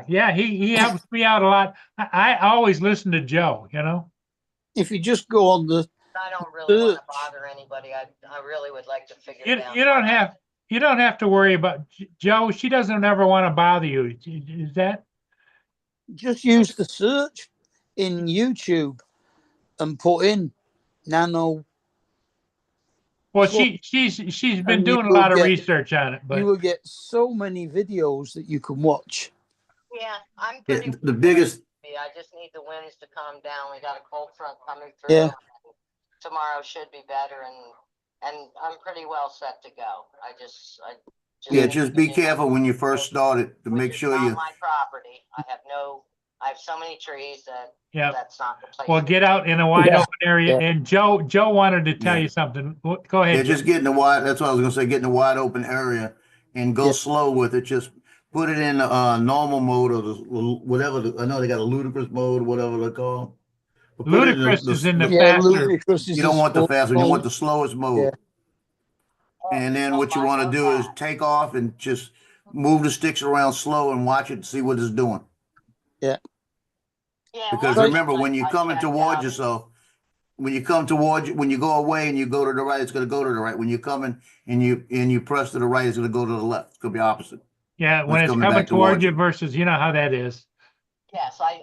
Yeah, he helps me out a lot. I always listen to Joe, you know. if you just go on the, I don't really want to Search. bother anybody. I really would like to figure You it out. you don't have to worry about Joe. She doesn't ever want to bother you. Is that? just use the search in YouTube and put in nano. Well, So- she's been And you doing a will lot of get- research on it, You but will get so many videos that you can watch. Yeah, I'm Yeah, pretty. the biggest I just need the winds to calm down. We got a cold front coming through. Yeah. Tomorrow should be better and I'm pretty well set to go. I just just be careful when you first start it to Which make is sure not you. my property. I have so many trees that yeah. that's not the place. Well, to get be. out in a wide Yeah. open area. Yeah. And Joe wanted to tell Yeah. you something. Go Yeah, ahead. just Joe. get in the wide. That's what I was gonna say. Get in the wide open area and go Yeah. slow with it. Just put it in normal mode or whatever. I know they got a ludicrous mode, whatever they call. But put it Ludicrous is in the Yeah, faster. Ludicrous is You don't want the fast one. You want the the slowest mode. Yeah. And then what you want to do is take off and just move the sticks around slow and watch it, see what it's doing. Yeah, Because well, remember, when I you're coming checked towards out- yourself, when you go away and you go to the right, it's going to go to the right. When you're coming and you press to the right, it's going to go to the left. It's going to be opposite. Yeah, when It's it's coming coming back towards towards you you. versus, you know how that is. Yes, I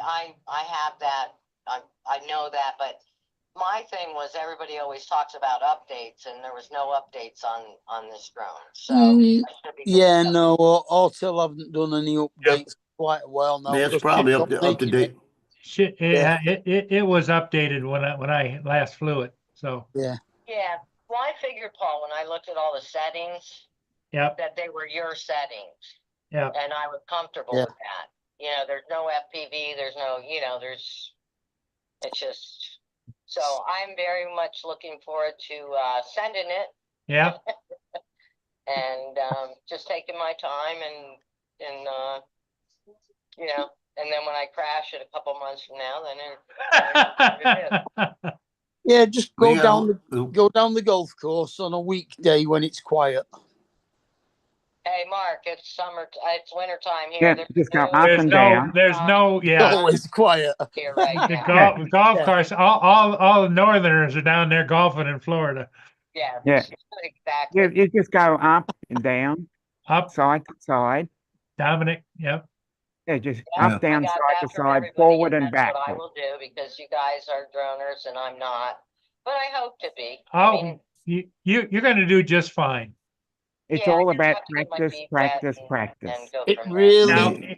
have that. I know that, but my thing was everybody always talks about updates and there was no updates on this drone. So Mm, I should be good Yeah, to go. no, Autel haven't done any updates for quite a while now. That's because probably they've up to stopped making date. Shit, Yeah. it was updated when I last flew it. So, Yeah, Yeah, well, I figured, Paul, when I looked at all the settings, yep, that they were your settings. yep. And I was comfortable Yeah. with that. You know, there's no FPV, there's no, it's just, so I'm very much looking forward to sending it Yeah. and just taking my time and and then when I crash it a couple months from now, then yeah. Just go We down got- go down the golf course on a weekday when it's quiet. hey, Mark, it's it's winter time here. Yeah, There's just go no- up and down. Yeah. Always quiet. here right The now. golf Yeah. course, all the northerners are down there golfing in Florida. Yeah, Yeah. exactly. You just go up and down, Up, side to side. Dominic, yep. Yeah, just Yeah, up, down, I got side that to from side, everybody, forward and that's what I backward. will do because you guys are droners and I'm not, but I hope to be. I Oh, mean, you're gonna do just fine. It's Yeah, I all just about have to get my practice, feet wet practice, and practice. go It from there. really, Now, Yeah.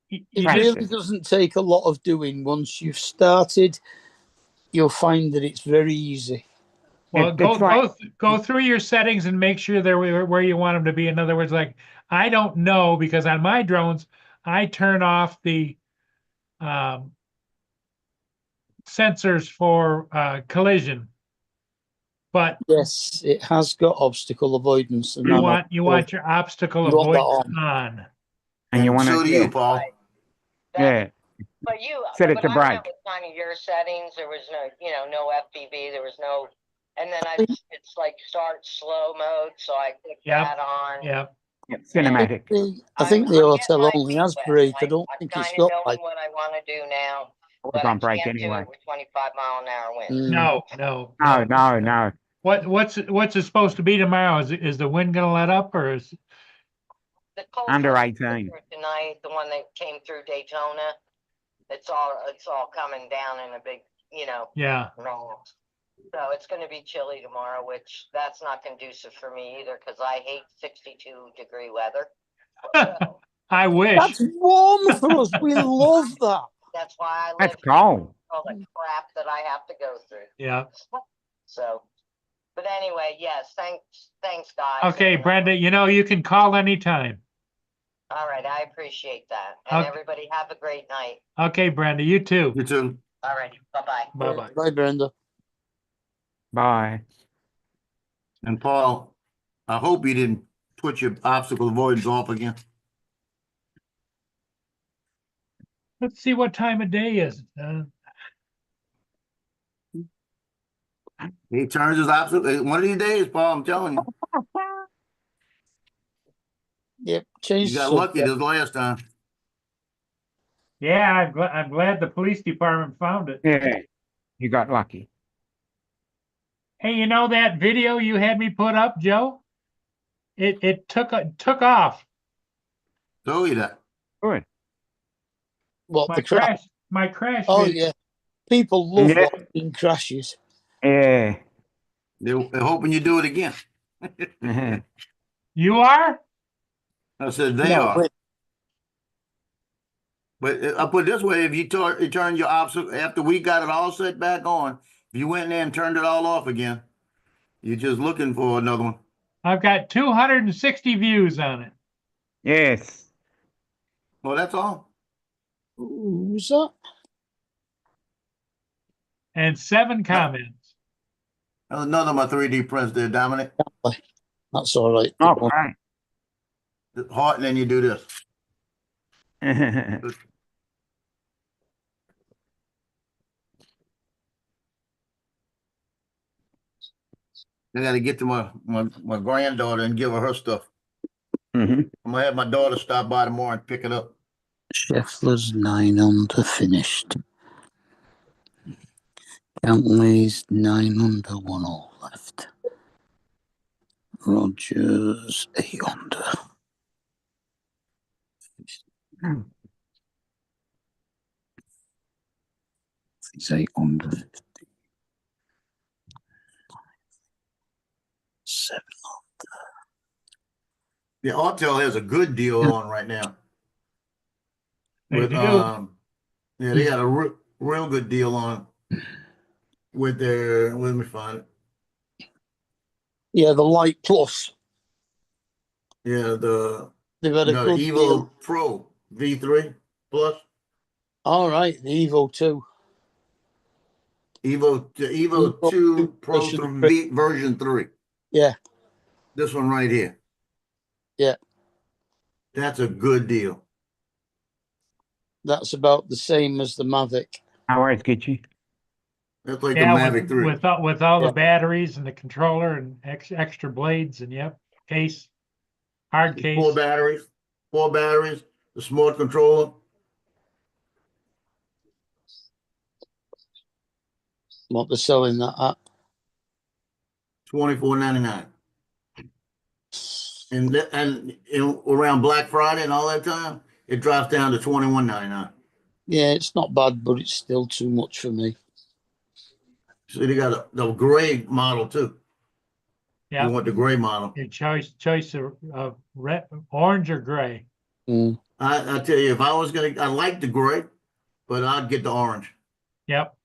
you it just, really Practice. doesn't take a lot of doing. Once you've started, you'll find that it's very easy. well, It's like, go through your settings and make sure they're where you want them to be. In other words, like, I don't know, because on my drones, I turn off the um, sensors for collision, but Yes, it has got obstacle avoidance, and you I'm want your obstacle You want that avoidance on. and you And want so to, do you, yeah, Paul. yeah, But you, set it when to I break. went with kind of your settings, there was no, no FPV, there was no, and then it's like start slow mode, so I clicked Yep. that on. Yeah. Yeah, cinematic. I think the I'm hotel getting my only feet has wet. brake. I Like, don't I'm think it's kind got of knowing like. what I want to do now, It's but I on break can't do anyway. it with 25-mile-an-hour winds. No. No, no, no. What's it supposed to be tomorrow? Is the wind gonna let up, or is The cold Under front 18. for tonight, the one that came through Daytona, it's all coming down in a big, yeah? roll. So it's gonna be chilly tomorrow, which that's not conducive for me either, because I hate 62-degree weather. So I wish. That's warm for us. We love that. that's why I That's live here, cold. all the crap that I have to go through. Yeah. So, but anyway, yes, thanks, guys. Okay, And, Brenda, you can call anytime. all right, I appreciate that. And Okay. everybody have a great night. Okay, Brenda, you too. You too. All right, bye-bye. Bye-bye. Bye, Brenda. Bye. And Paul, I hope you didn't put your obstacle avoidance off again. Let's see what time of day is. He turns his obstacle one of these days, Paul. I'm telling you, Yep, change you the got lucky subject. this last time. Yeah, I'm glad the police department found it. Yeah, you got lucky. Hey, that video you had me put up, Joe? It took off. Told you that. Good. What, My the crash? crash Oh, video. yeah. People love Yeah. watching crashes. Yeah. They're hoping you do it again. You are? I said they No, are. wait, But I put it this way: if you turn your obstacle after we got it all set back on, if you went in there and turned it all off again, you're just looking for another one. I've got 260 views on it Yes. Well, that's all. who's that? and 7 comments. That's another of my 3D prints there, Dominic. That's all right. Okay. It's hard, and then you do this. I got to get to my granddaughter and give her stuff. Mhm. I'm gonna have my daughter stop by tomorrow and pick it up. Scheffler's 9 under finished. Cantley's 9 under, 1 all left. Rogers 8 under. He's 8 under 50. 7 The Autel has a good deal on right now. They do. Yeah, they got a real good deal on with their. Let me find it. Yeah, the Light Plus. Yeah, They've had a the good Evo deal. Pro V3 Plus. All right, the Evo 2. The Evo Evo 2 2 Pro version version 3. Yeah, This one right here. yeah. That's a good deal. That's about the same as the Mavic. How is Gitchy? That's like Yeah, the Mavic 3. with all Yeah. the batteries and the controller and extra blades and case, hard case. 4 batteries, the smart controller. What they're selling that at. $24.99. And around Black Friday and all that time, it drops down to $21.99. Yeah, it's not bad, but it's still too much for me. So they got the gray model too. You Yeah, want the gray model. your choice of red, orange or gray. Mm. I tell you, if I was gonna, I like the gray, but I'd get the orange Yep.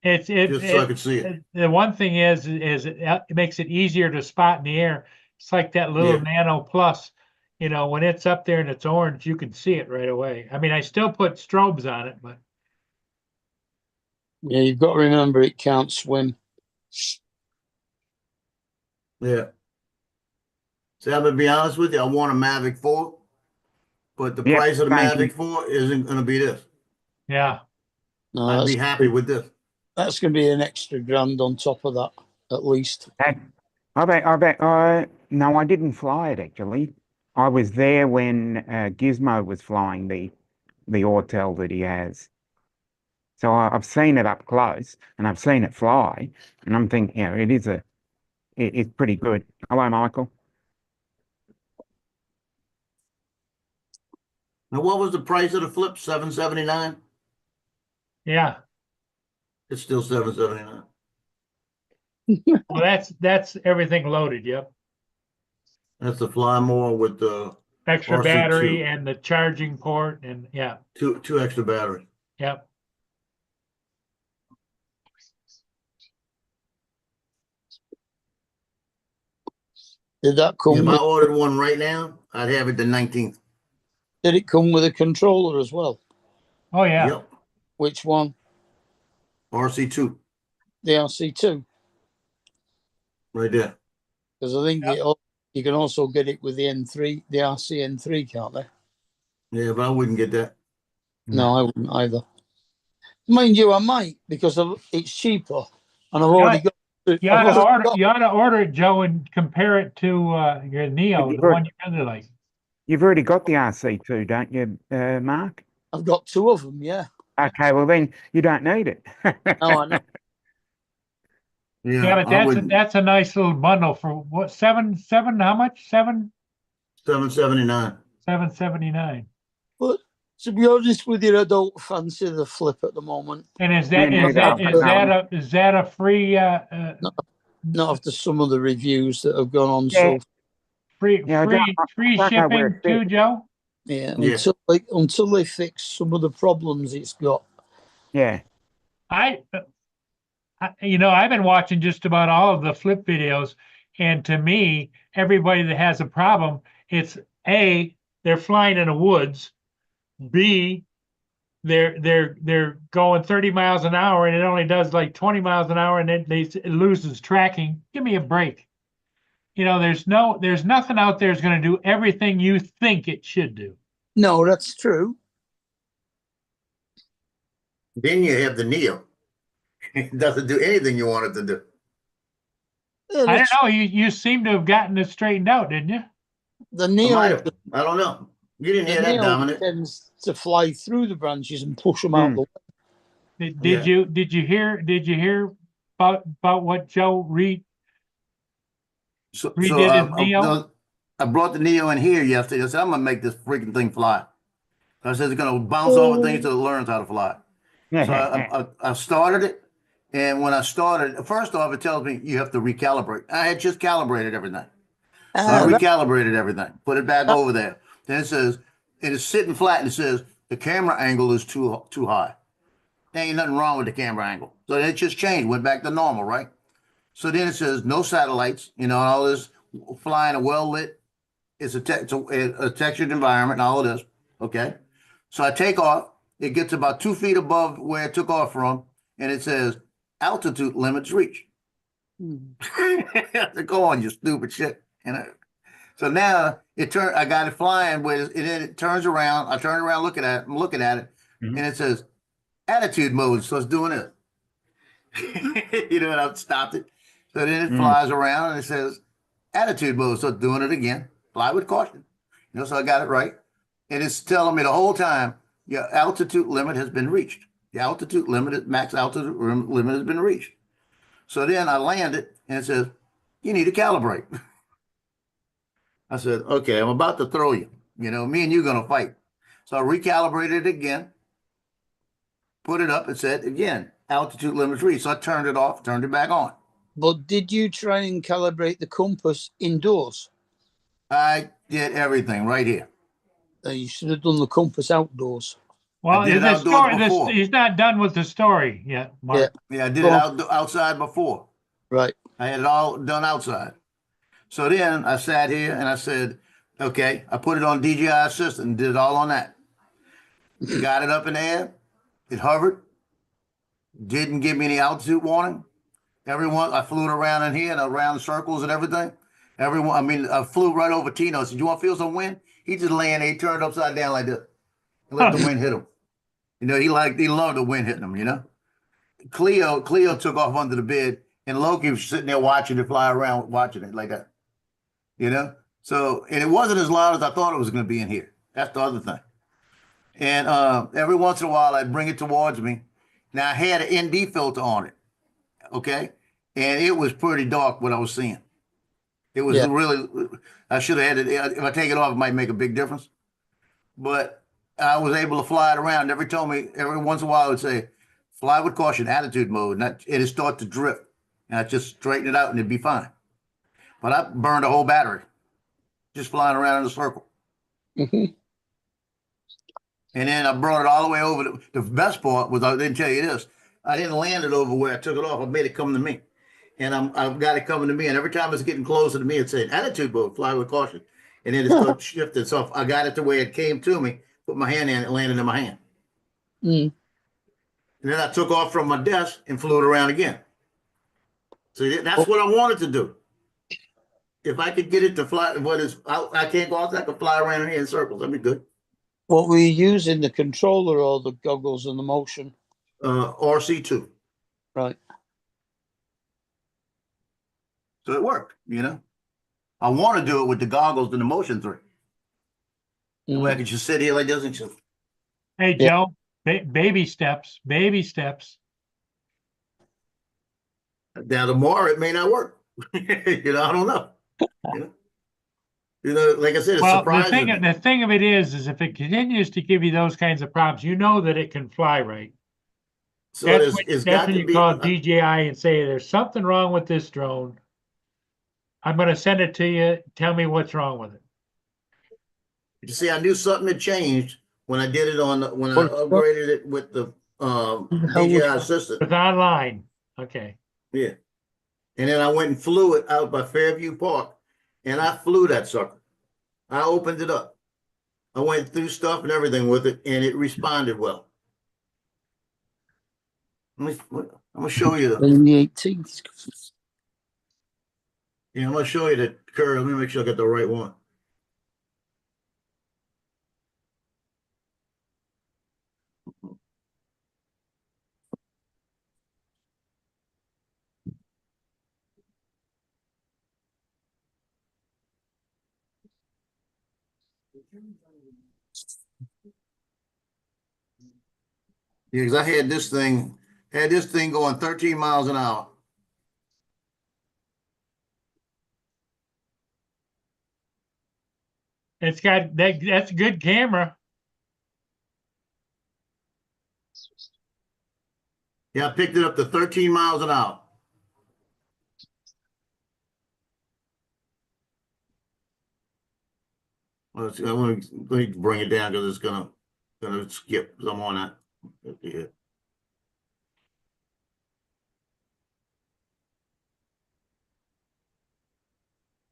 It, just so I could see it. the one thing is it makes it easier to spot in the air. It's like that little Yeah. Nano Plus, you know, when it's up there and it's orange, you can see it right away. I mean, I still put strobes on it, but Yeah, you've got to remember it can't swim. Yeah. See, I'm gonna be honest with you. I want a Mavic 4, but the Yep, price of the thank you. Mavic 4 isn't gonna be this. yeah. No, I'd that's, be happy with this. that's going to be an extra grand on top of that, at least. No, I didn't fly it actually. I was there when Gizmo was flying the Autel that he has. So I've seen it up close and I've seen it fly, and I'm thinking, yeah, it's pretty good. Hello, Michael. Now, what was the price of the flip? $779. Yeah. It's still $779. Well, that's everything loaded. Yep. That's the Fly More with the Extra RC2. battery and the charging port, and yeah. two extra batteries. Yep. Did that come? If I With, ordered one right now, I'd have it the 19th. did it come with a controller as well? Oh yeah. Yep. Which one? RC2 The RC2. right there. Because I think you can also get it with the N3, the RCN3, can't they? Yeah, but I wouldn't get that. No, I wouldn't either. Mind you, I might because it's cheaper, and I've already got. You ought to order it, Joe, and compare it to your Neo, the one you really like. You've already got the RC2, don't you, Mark? I've got two of them. Yeah. Okay, well then you don't need it. No, I know. Yeah, but that's a nice little bundle for what, seven, how much? $779. $779. But to be honest with you, I don't fancy the flip at the moment. And is Me neither. that a free Not after some of the reviews that have gone on. Yeah. So free Yeah, I free don't know where shipping it too, fits. Joe? yeah, Yeah. until they fix some of the problems it's got. Yeah. You know, I've been watching just about all of the flip videos, and to me, everybody that has a problem, it's A, they're flying in the woods, B, they're going 30 miles an hour and it only does like 20 miles an hour and then it loses tracking. Give me a break. You know, there's nothing out there is going to do everything you think it should do. No, that's true. Then you have the Neo. It doesn't do anything you want it to do. Yeah, I don't know. You seem to have gotten it straighted out, didn't you? The I might Neo, have. I don't know. You didn't hear that, Dominic. tends to fly through the branches and push them Hmm. out the way. Did you hear about what Joe Reed redid his Neo? I brought the Neo in here yesterday. I said, I'm going to make this freaking thing fly. I said, it's going to bounce over things until it learns how to fly. So I started it. And when I started, first off, it tells me you have to recalibrate. I had just calibrated everything. So I recalibrated everything, put it back over there. Then it says, it is sitting flat and it says, the camera angle is too high. There ain't nothing wrong with the camera angle. So it just changed, went back to normal, right? So then it says no satellites, you know, and all this flying a well-lit, it's a textured environment and all of this, okay? So I take off, it gets about 2 feet above where it took off from, and it says altitude limits reached. Go on, you stupid shit. So now I got it flying with it, and then it turns around. I turn around, I'm looking at it, and it says attitude mode. So it's doing it. You know, and I've stopped it. So then it flies around and it says attitude mode. So it's doing it again. Fly with caution. You know, so I got it right. And it's telling me the whole time, your altitude limit has been reached. The altitude limit, max altitude limit has been reached. So then I land it and it says, you need to calibrate. I said, okay, I'm about to throw you. You know, me and you going to fight. So I recalibrated it again, put it up and said, again, altitude limits reached. So I turned it off, turned it back on. But did you try and calibrate the compass indoors? I did everything right here. You should have done the compass outdoors. Well, did it the outdoors story, before. he's not done with the story yet, Mark. Yeah, I did Well- it outside before. Right. I had it all done outside. So then I sat here and I said, okay, I put it on DJI Assistant and did it all on that. Got it up in the air. It hovered. Didn't give me any altitude warning. I flew it around in here and around circles and everything. I flew right over Tino. I said, you want to feel some wind? He just laying there, he turned upside down like this. And let the wind hit him. You know, he loved the wind hitting him, you know. Cleo took off under the bed, and Loki was sitting there watching it fly around, watching it like that. You know? So, and it wasn't as loud as I thought it was going to be in here. That's the other thing. And every once in a while, I'd bring it towards me. Now, I had an ND filter on it, okay? And it was pretty dark what I was seeing. It was really, I should have had it. If I take it off, it might make a big difference. But I was able to fly it around. Every once in a while, it would say, fly with caution, attitude mode. And it'd start to drift. And I just straighten it out and it'd be fine. But I burned a whole battery just flying around in a circle. Mm-hmm. And then I brought it all the way over. The best part was, I didn't tell you this, I didn't land it over where I took it off. I made it come to me. And I've got it coming to me. And every time it's getting closer to me, it said, attitude mode, fly with caution. And then it started shifting. So I got it to where it came to me, put my hand in it, landed in my hand. Mm. And then I took off from my desk and flew it around again. So that's what I wanted to do. If I could get it to fly, I can't go outside, I could fly around here in circles. That'd be good. What were you using, the controller or the goggles and the motion? RC2. Right. So it worked, you know. I want to do it with the goggles and the motion 3. Mm. I could just sit here like this and just. Hey, Yeah. Joe, baby steps, baby steps. Now tomorrow it may not work. You know, I don't know. You know, like I said, it's Well, surprising. the thing of it is if it continues to give you those kinds of problems, you know that it can fly right. So That's when you call DJI and say, there's something wrong with this drone. I'm going to send it to you. Tell me what's wrong with it. You see, I knew something had changed when I did it when I upgraded it with the DJI Assistant. It's online. Okay. Yeah. And then I went and flew it out by Fairview Park, and I flew that sucker. I opened it up. I went through stuff and everything with it, and it responded well. I'm gonna show you On the 18th. I'm gonna show you the curve. Let me make sure I got the right one. Yeah, because I had this thing going 13 miles an hour. It's got that's a good camera. Yeah, I picked it up to 13 miles an hour. Let me bring it down because it's gonna skip some on that. Yeah.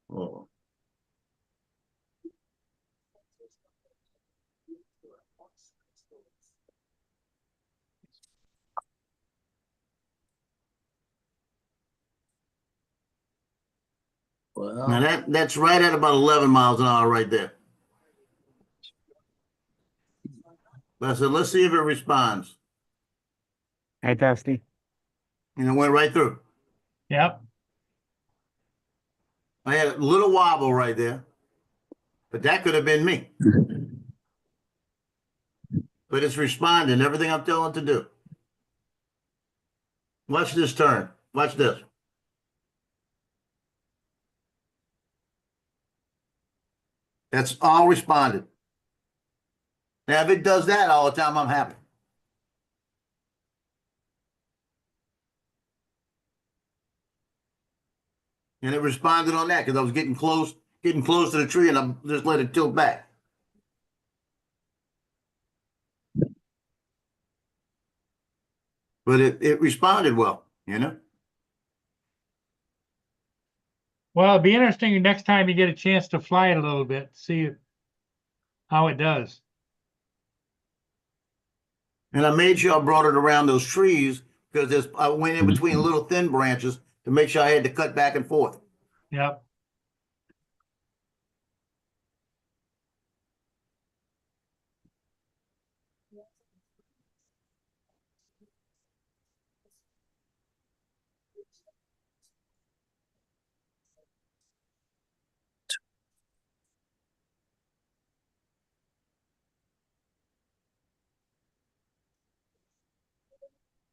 Oh. Well, Now that's right at about 11 miles an hour right there. But I said, let's see if it responds. Hey, Dusty. And it went right through. Yep. I had a little wobble right there, but that could have been me. But it's responding, everything I'm telling it to do. Watch this turn. Watch this. That's all responded. Now, if it does that all the time, I'm happy. And it responded on that because I was getting close to the tree and I just let it tilt back. But it responded well, you know? Well, it'd be interesting next time you get a chance to fly it a little bit, see how it does. And I made sure I brought it around those trees because I went in between little thin branches to make sure I had to cut back and forth. Yep.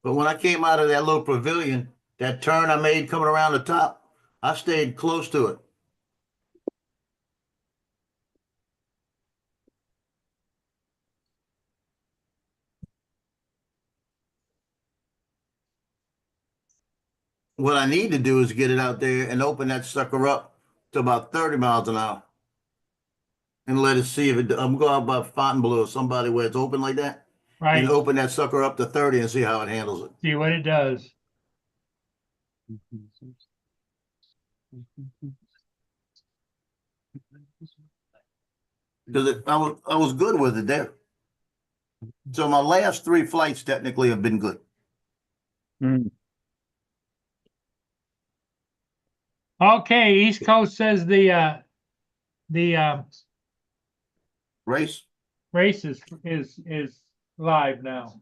But when I came out of that little pavilion, that turn I made coming around the top, I stayed close to it. What I need to do is get it out there and open that sucker up to about 30 miles an hour. And let it see if I'm going out by Fontainebleau or somebody where it's open like that. Right. And open that sucker up to 30 and see how it handles it. See what it does. Because I was good with it there. So my last 3 flights technically have been good. Mm. Okay, East Coast says the Race. race is live now.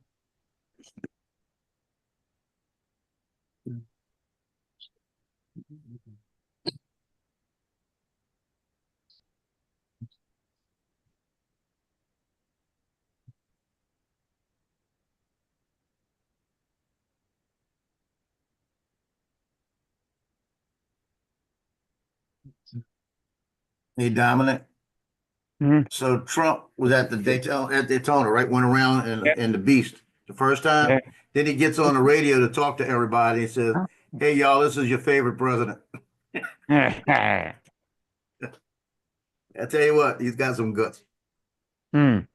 Hey, Dominic. Mm. So Trump was at Daytona, right? Went around Yeah. in the Beast the first time. Yeah. Then he gets on the radio to talk to everybody. He says, "Hey, y'all, this is your favorite president." I tell you what, he's got some guts. Mm.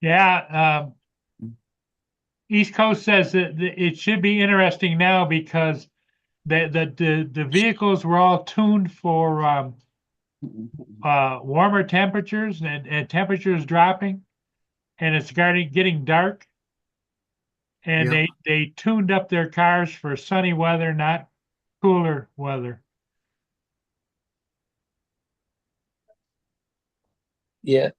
Yeah, East Coast says that it should be interesting now because the vehicles were all tuned for warmer temperatures and temperatures dropping, and it's getting dark. And Yeah. they tuned up their cars for sunny weather, not cooler weather. Yeah.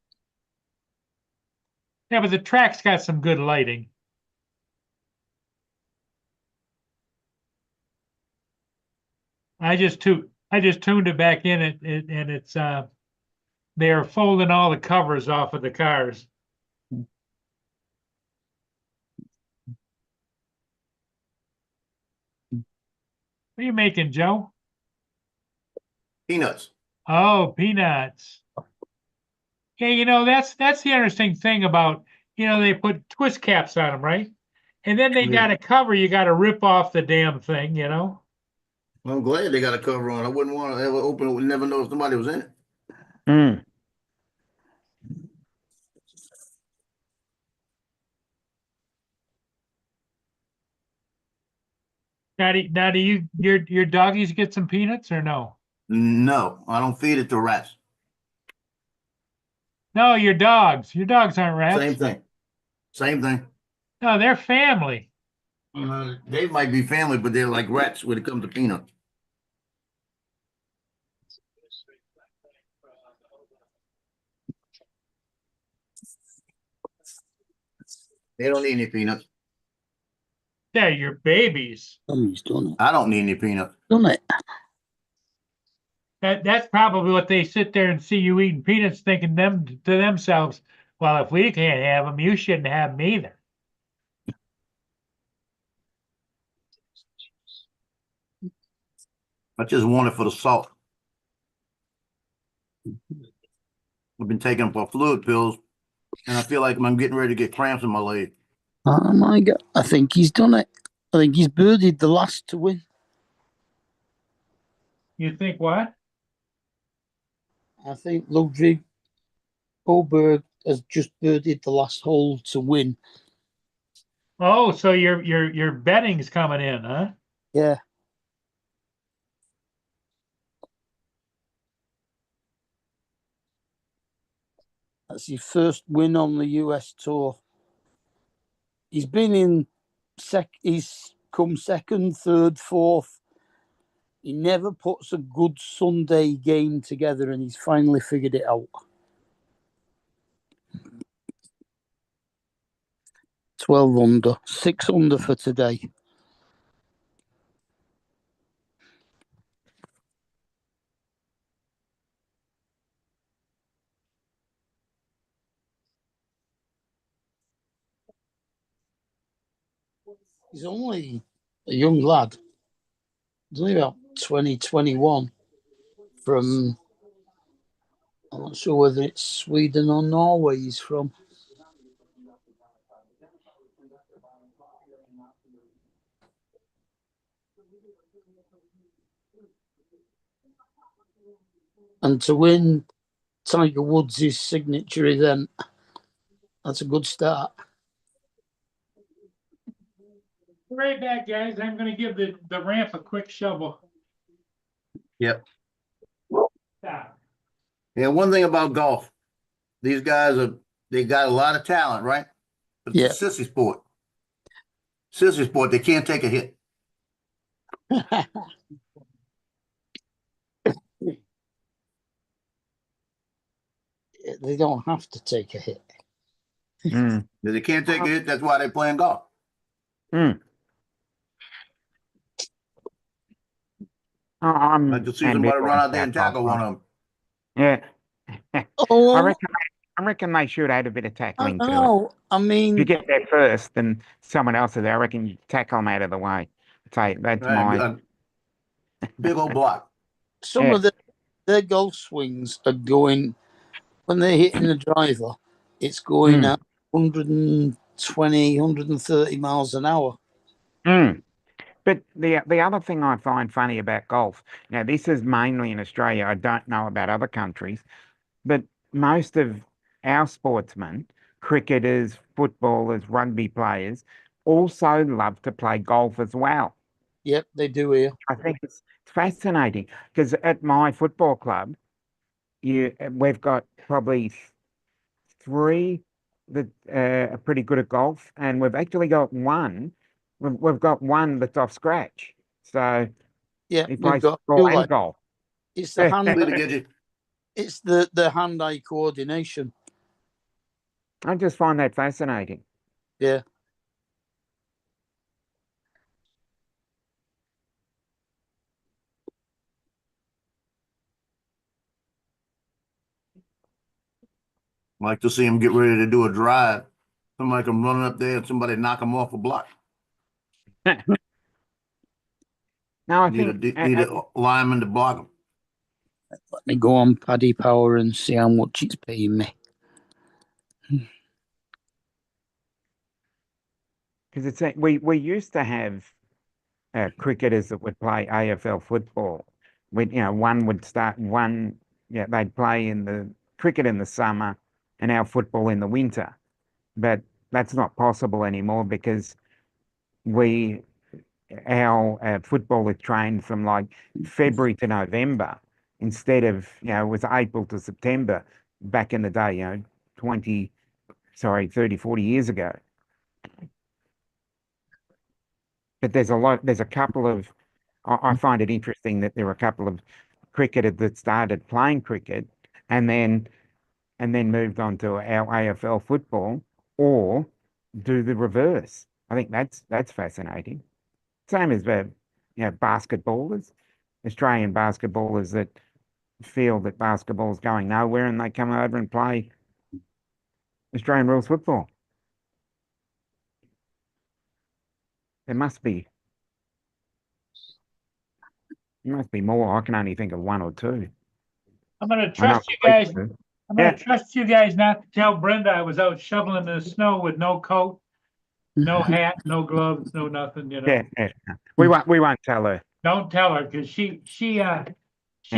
Yeah, but the track's got some good lighting. I just tuned it back in and it's they're folding all the covers off of the cars. What are you making, Joe? Peanuts. Oh, peanuts. Yeah, that's the interesting thing about, they put twist caps on them, right? And then they Yeah. got a cover, you got to rip off the damn thing, I'm glad they got a cover on. I wouldn't want to ever open it. Would never know if somebody was in it. Mm. Now do your doggies get some peanuts or no? No, I don't feed it to rats. No, your dogs. Your dogs aren't rats. Same thing. Same thing. No, they're family. They might be family, but they're like rats when it comes to peanuts. They don't need any peanuts. Yeah, your babies. He's done it. I don't need any peanuts. Done it. That's probably what they sit there and see you eating peanuts, thinking them to themselves, well, if we can't have them, you shouldn't have them either. I just want it for the salt. I've been taking fluid pills, and I feel like I'm getting ready to get cramps in my leg. Oh my God. I think he's done it. I think he's birdied the last to win. You think what? I think Ludwig Oberg has just birdied the last hole to win. Oh, so your betting's coming in, huh? Yeah. That's his first win on the US tour. He's been in he's come second, third, fourth. He never puts a good Sunday game together, and he's finally figured it out. 12 under, 6 under for today. He's only a young lad. He's only about 20, 21 from, I'm not sure whether it's Sweden or Norway he's from. And to win Tiger Woods' signature event, that's a good start. Right back, guys. I'm going to give the ramp a quick shovel. Yep. Stop. Yeah, one thing about golf, these guys they got a lot of talent, right? But it's a sissy sport. Sissy sport, they can't take a hit. They don't have to take a hit. If they can't take a hit, that's why they're playing golf. I'm Like to see somebody run out there and ambivalent about tackle golf. one of them. Yeah. Oh, I reckon they should add a bit of I tackling to it. know. I If you mean, get there first, then someone else is there. I reckon you tackle them out of the way. Say that's Right, my a big old block. some of their golf swings are going, when they're hitting the driver, it's going at 120, 130 miles an hour. But the other thing I find funny about golf, now this is mainly in Australia. I don't know about other countries, but most of our sportsmen, cricketers, footballers, rugby players, also love to play golf as well. Yep, they do here. I think it's fascinating because at my football club, we've got probably 3 that are pretty good at golf, and we've actually got one. We've got one that's off scratch, so Yeah, he we've plays got football two, and golf. it's the hand, Lead to get you. it's the hand-eye coordination. I just find that fascinating. Yeah. Like to see him get ready to do a drive. Somebody come running up there and somebody knock him off a block. No, I Need think a lineman to block him. Let me go on Paddy Power and see how much it's paying me. because we used to have cricketers that would play AFL football. One would start they'd play in the cricket in the summer and our football in the winter, but that's not possible anymore because our football is trained from like February to November instead of it was April to September back in the day, 30, 40 years ago. But there's a couple of, I find it interesting that there are a couple of cricketers that started playing cricket and then moved on to our AFL football or do the reverse. I think that's fascinating. Same as basketballers, Australian basketballers that feel that basketball's going nowhere and they come over and play Australian rules football. There must be more. I can only think of one or two. I'm gonna I know trust you police guys. do. I'm gonna Yeah. trust you guys not to tell Brenda I was out shoveling the snow with no coat, no hat, no gloves, no nothing, you know. Yeah. We won't tell her. Don't tell her, because she Yeah.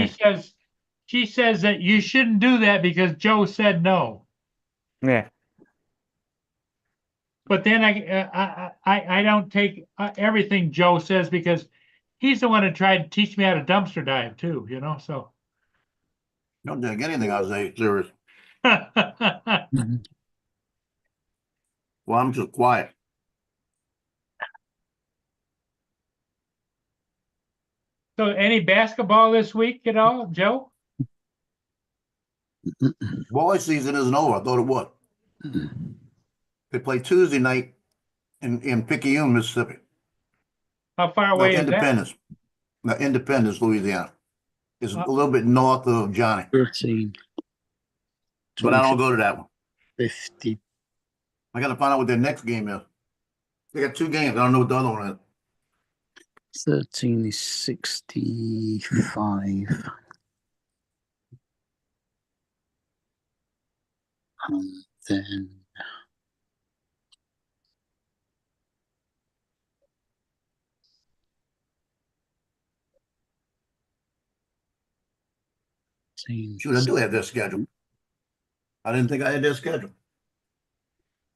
says that you shouldn't do that because Joe said no. Yeah. But then I don't take everything Joe says, because he's the one that tried to teach me how to dumpster dive too, you know, so. Don't take anything I say serious. Mhm. Well, I'm just quiet. So any basketball this week at all, Joe? Boys season isn't over. I thought it was. They play Tuesday night in Picayune, Mississippi. How far away is that? Independence. No, Independence, Louisiana. It's a Uh, little bit north of Johnny, 13, but I don't go to that one. 50. I got to find out what their next game is. They got two games. I don't know what the other one is. 13 is 65. And then Shoot, I do have their schedule. I didn't think I had their schedule.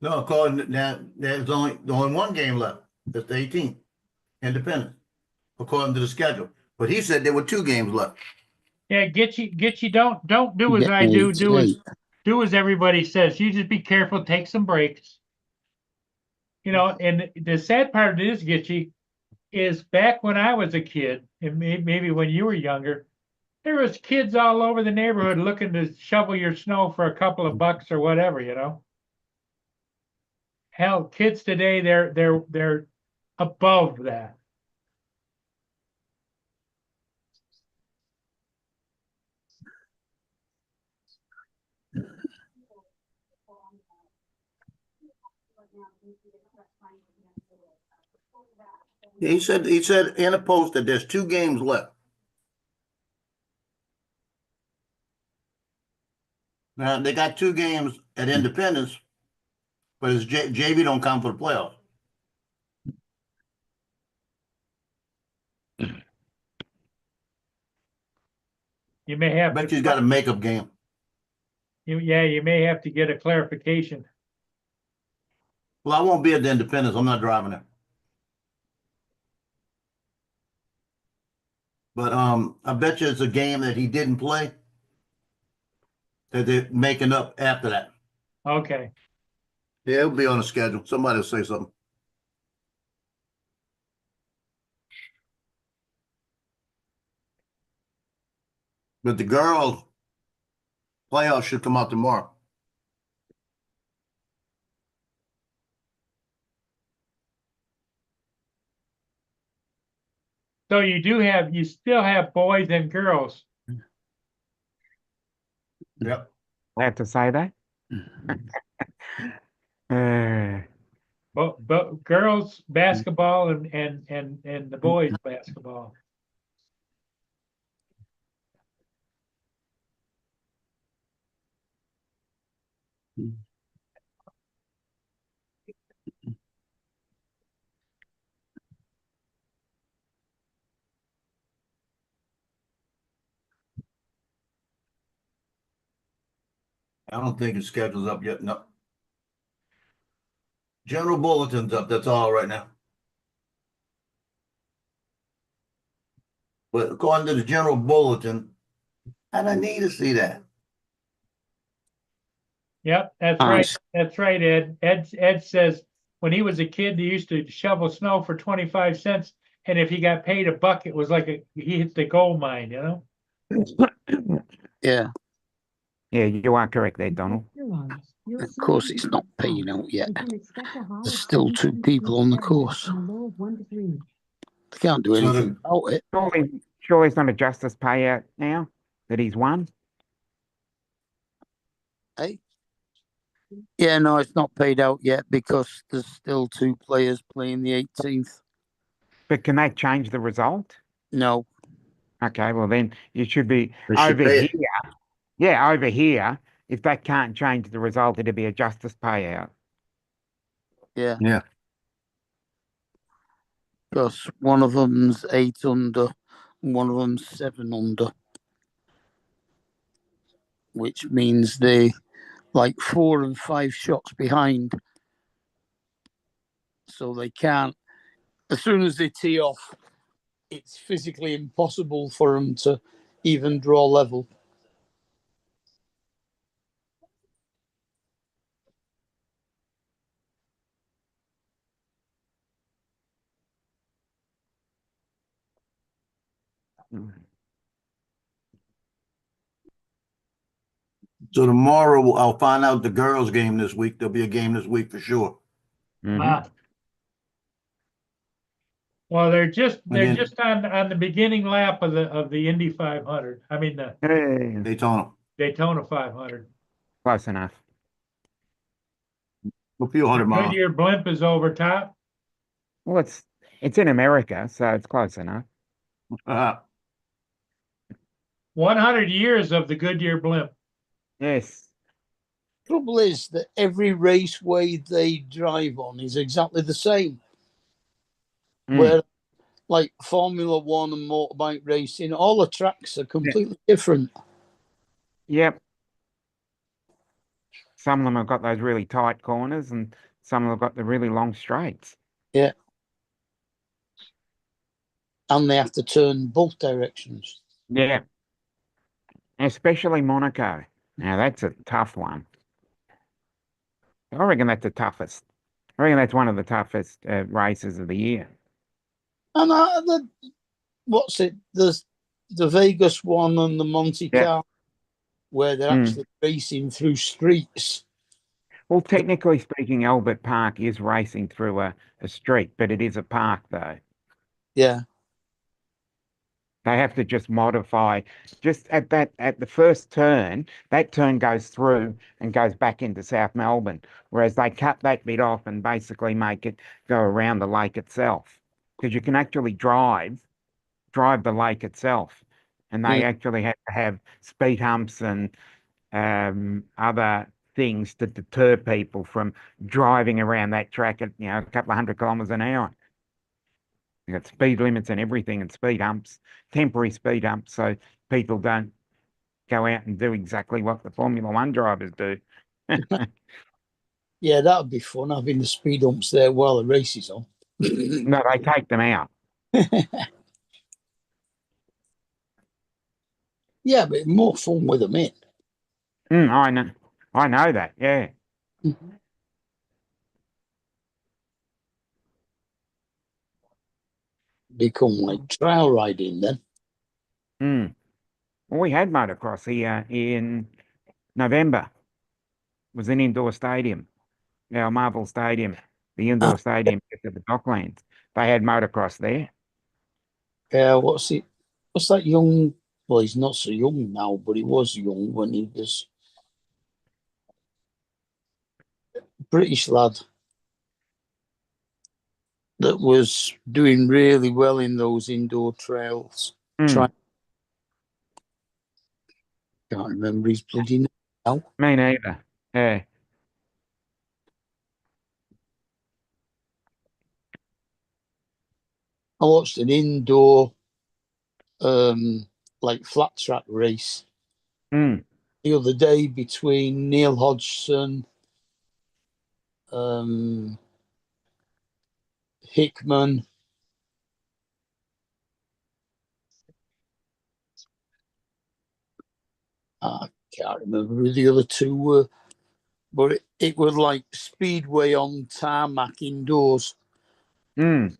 No, according to that, there's only one game left. That's the 18th, Independence, according to the schedule. But he said there were two games left. Yeah, Gitchy, don't do as Yeah, I do. it's Do as everybody says. You just be careful, take some breaks. You know, and the sad part of it is, Gitchy, is back when I was a kid, and maybe when you were younger, there was kids all over the neighborhood looking to shovel your snow for a couple of bucks or whatever, you know. Hell, kids today, they're above that. He said in a post that there's two games left. Now they got two games at Independence, but it's JV don't count for the playoffs. You may have Bet to, you's got a makeup game. you may have to get a clarification. Well, I won't be at the Independence. I'm not driving there. But I bet you it's a game that he didn't play that they're making up after that. Okay. Yeah, it'll be on the schedule. Somebody will say something. But the girls' playoffs should come out tomorrow. So you still have boys and girls. Yep. I have to say that. But girls basketball and the boys basketball. I don't think his schedule's up yet. No. General bulletin's up. That's all right now. But according to the general bulletin, and I need to see that. Yep, that's right. Nice. That's right, Ed. Ed says when he was a kid, he used to shovel snow for 25 cents. And if he got paid $1, it was like he hit the gold mine, you know? Yeah, Yeah, you are correct there, Donald. of course it's not paying out yet. There's still 2 people on the course. They can't do So anything about it. Surely it's not a justice payout now. that he's won? Hey. Yeah, no, it's not paid out yet because there's still 2 players playing the 18th. But can that change the result? No. Okay, well then you should be They should over pay here. it. Yeah, over here. If that can't change the result, it'd be a justice payout. Yeah. Yeah. Because one of them's 8 under, and one of them's 7 under, which means they like 4 and 5 shots behind. So they can't, as soon as they tee off, it's physically impossible for them to even draw level. So tomorrow I'll find out the girls' game this week. There'll be a game this week for sure. Mhm. Ah. Well, they're just then- just on the beginning lap of the Indy 500. I mean the Yeah, Daytona. Daytona 500. close enough. A few hundred miles. Goodyear blimp is over top. Well, it's in America, so it's close enough. 100 years of the Goodyear blimp. Yes. Trouble is that every raceway they drive on is exactly the same. Mm. Where, like Formula One and motorbike racing, all the tracks are completely different. Yep. Some of them have got those really tight corners, and some of them have got the really long straights. Yeah. And they have to turn both directions. Yeah. Especially Monaco. Now that's a tough one. I reckon that's the toughest. I reckon that's one of the toughest races of the year. And what's it? There's the Vegas one and the Monte Yeah. Carlo, where they're Mm. actually racing through streets. Well, technically speaking, Albert Park is racing through a street, but it is a park though. Yeah. They have to just modify just at the first turn, that turn goes through and goes back into South Melbourne, whereas they cut that bit off and basically make it go around the lake itself. Because you can actually drive the lake itself. And they actually have to have speed humps and other things to deter people from driving around that track at a couple of 100 kilometers an hour. You've got speed limits and everything and speed humps, temporary speed humps, so people don't go out and do exactly what the Formula One drivers do. Yeah, that would be fun, having the speed humps there while the race is on. No, they take them out. Yeah, but more fun with them in. I know that, yeah. Become like trail riding then. Well, we had motocross here in November. It was an indoor stadium, our Marvel Stadium, the indoor stadium at the Docklands. They had motocross there. What's it? What's that young? Well, he's not so young now, but he was young when he was British lad that was doing really well in those indoor trails. Mm. Can't remember his bloody name now. Me neither. Yeah. I watched an indoor, like flat track race Mm. the other day between Neil Hodgson, Hickman, I can't remember who the other two were, but it was like speedway on tarmac indoors. Mm.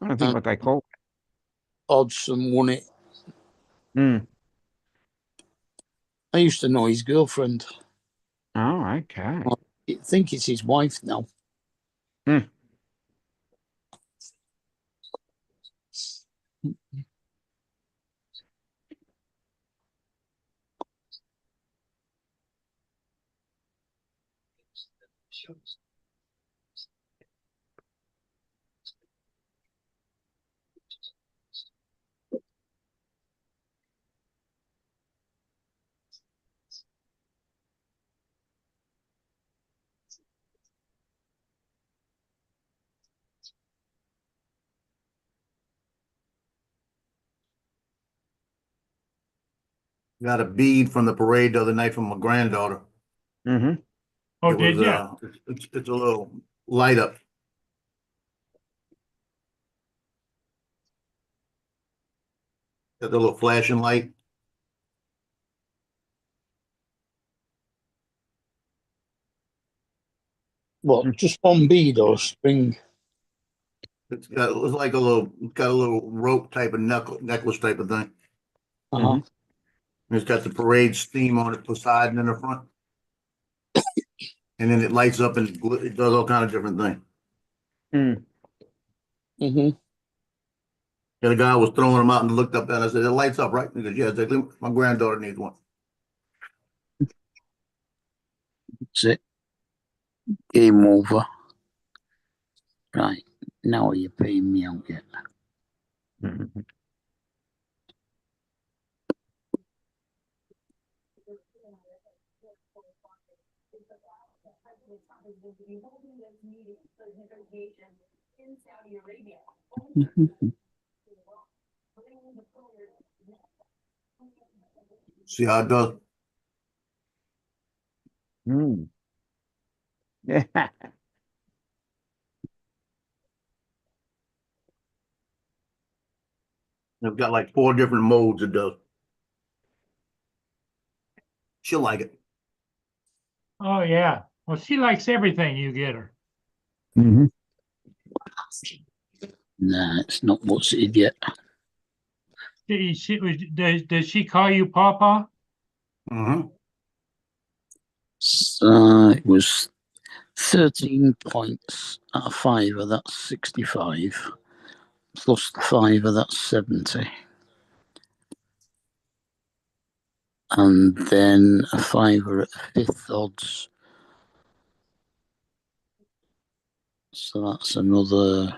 I don't think And what they call Hodgson won it. it. Mm. I used to know his girlfriend. Oh, okay. I think it's his wife now. Mm. Got a bead from the parade the other night from my granddaughter. Mm-hmm. Oh, It did was, you? it's a little light up. Got the little flashing light. What? Just one bead or string? It's like got a little rope type of necklace type of thing. Uh-huh. It's got the parade's theme on it, Poseidon in the front. And then it lights up and it does all kind of different things. Mm. Mm-hmm. The guy was throwing them out and looked up and I said, it lights up, right? He goes, yeah, my granddaughter needs one. That's it. Game over. Right. Now are you paying me out yet? Mm-hmm. See how it does? Mm. Yeah. It's got like 4 different modes it does. She'll like it. Oh, yeah. Well, she likes everything you get her. Mm-hmm. Nah, it's not what's it yet. Does she call you Pawpaw? Mm-hmm. So it was 13 points at a fiver, that's 65. Plus the fiver, that's 70. And then a fiver at the 5th odds. So that's another.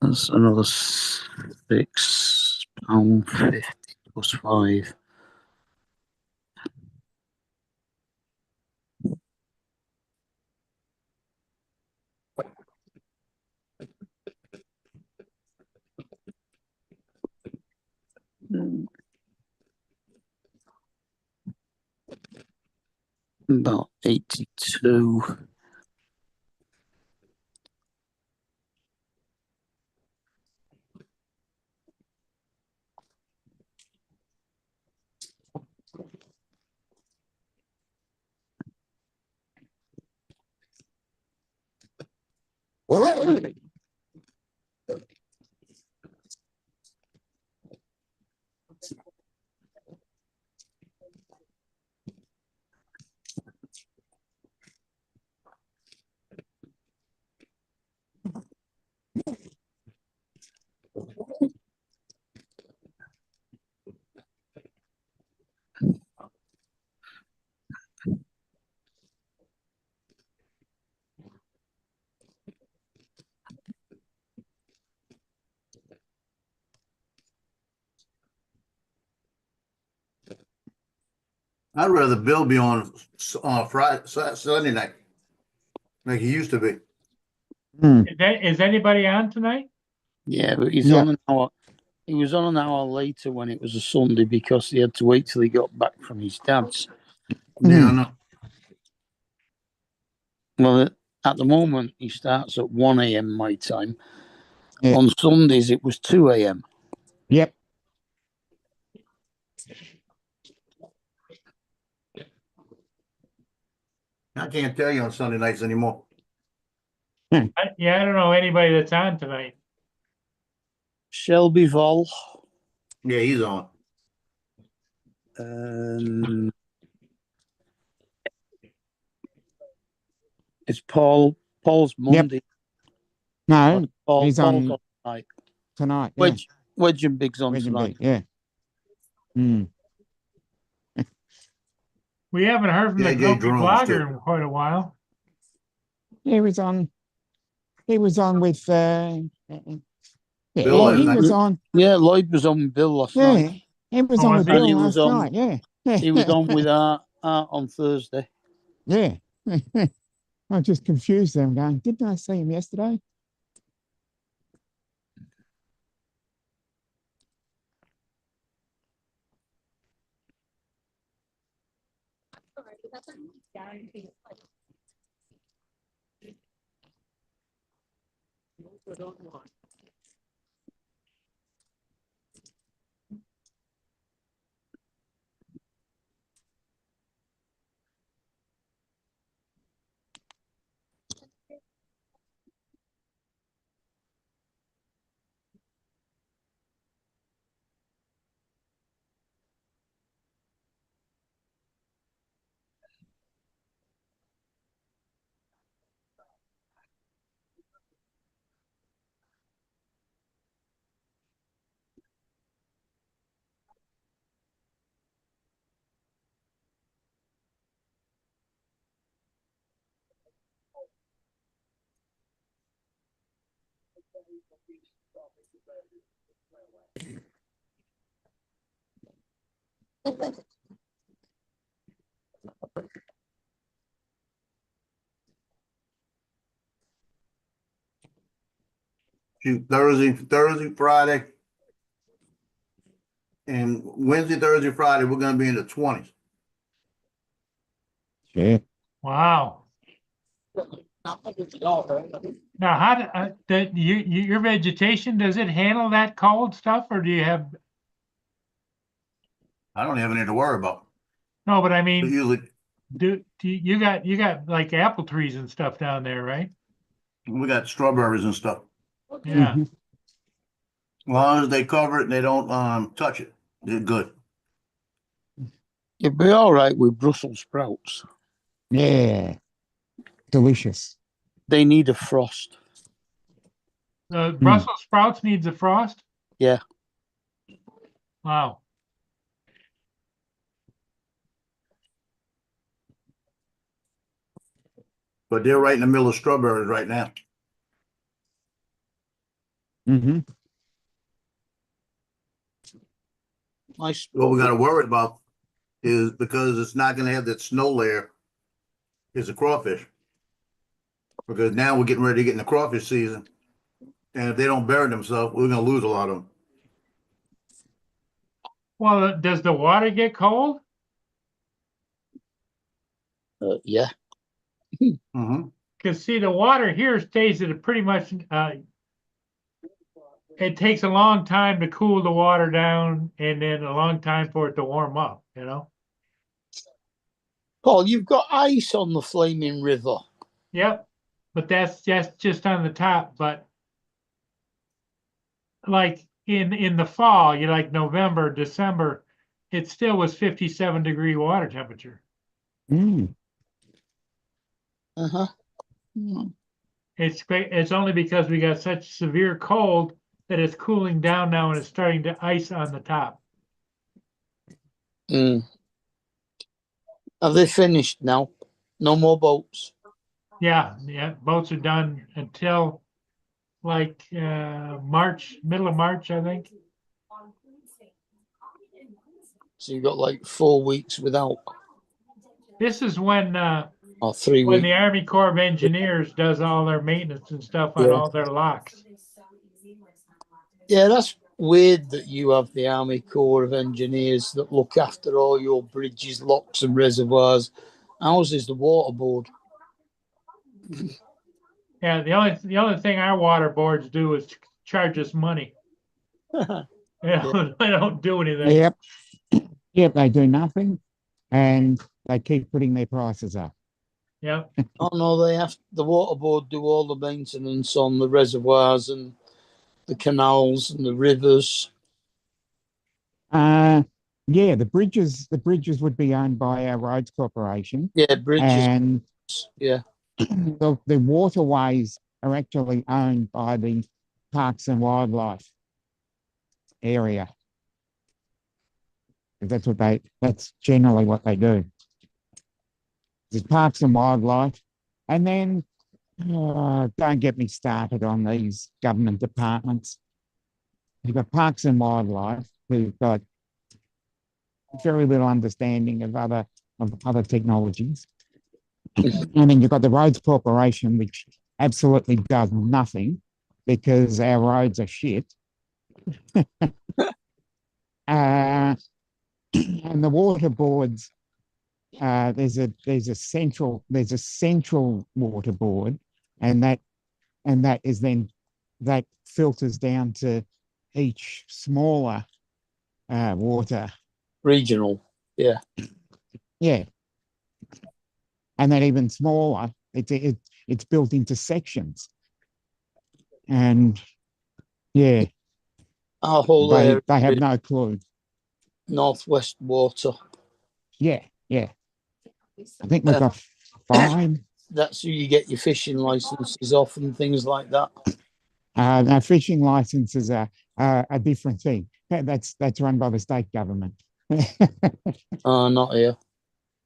That's another £6.50 plus 5. About 82. I'd rather Bill be on Friday, Sunday night, like he used to be. Mm. Is anybody on tonight? Yeah, but he's Yeah. on an hour. He was on an hour later when it was a Sunday because he had to wait till he got back from his dad's. Yeah, I know. Well, at the moment, he starts at 1 a.m. my time. Yeah. On Sundays, it was 2 a.m. Yep. I can't tell you on Sunday nights anymore. I don't know anybody that's on tonight. Shelby Vol. Yeah, he's on. It's Paul's Monday. No, Paul, he's Paul's on tonight. tonight. Yeah. Wedge and Big's on Wedge and tonight. Big, yeah. Mm. We haven't heard from the JJ Grumpy Drones, Blogger too. in quite a while. He was on with yeah, Bill last he night. was on. Yeah, Lloyd was on with Bill last Yeah, night. he was Oh, on was with he? Bill And he was last on- night. Yeah. He was on with Art on Thursday. Yeah. I just confused them going, didn't I see him yesterday? Shoot, Thursday, Friday, and Wednesday, Thursday, Friday, we're gonna be in the 20s. Yeah. Wow. Now, how do, your vegetation, does it handle that cold stuff, or do you have, I don't have anything to worry about. no, but I But mean, usually, you got like apple trees and stuff down there, right? we got strawberries and stuff. Yeah. Mhm. As long as they cover it and they don't touch it, they're good. You'd be all right with Brussels sprouts. Yeah. Delicious. They need a frost. Brussels sprouts needs a frost? Yeah. Wow. But they're right in the middle of strawberries right now. Mm-hmm. Nice. What we gotta worry about is because it's not gonna have that snow layer, is the crawfish. Because now we're getting ready to get in the crawfish season. And if they don't bury themselves, we're gonna lose a lot of them. Well, does the water get cold? Yeah. Mm-hmm. Because see, the water here stays at a pretty much, it takes a long time to cool the water down and then a long time for it to warm up, you know? Paul, you've got ice on the Flaming River. Yep. But that's just on the top. But like in the fall, you like November, December, it still was 57-degree water temperature. Mm. Uh-huh. It's only because we got such severe cold that it's cooling down now and it's starting to ice on the top. Mm. Have they finished now? No more boats. Yeah, boats are done until like March, middle of March, I think. So you've got like 4 weeks without, This is when or 3 when weeks. the Army Corps of Engineers does all their maintenance and stuff on Yeah. all their locks. Yeah, that's weird that you have the Army Corps of Engineers that look after all your bridges, locks, and reservoirs. Ours is the water board. Yeah, the only thing our water boards do is charge us money. They don't do anything. Yep. Yep, they do nothing and they keep putting their prices up. Yep. Oh no, they have the water board do all the maintenance on the reservoirs and the canals and the rivers. Yeah, the bridges would be owned by our roads corporation. Yeah, bridges. And Yeah. the waterways are actually owned by the Parks and Wildlife area. That's generally what they do. There's Parks and Wildlife. And then don't get me started on these government departments. You've got Parks and Wildlife who've got very little understanding of other technologies. And then you've got the Roads Corporation, which absolutely does nothing because our roads are shit. And the water boards, there's a central water board, and that is then that filters down to each smaller water. Regional. Yeah. Yeah. And then even smaller, it's built into sections. And yeah, Our whole area they have is no clue. Northwest Water. Yeah, yeah. I think we've got 5. That's who you get your fishing licenses off and things like that. Now fishing licenses are a different thing. That's run by the state government. Not here.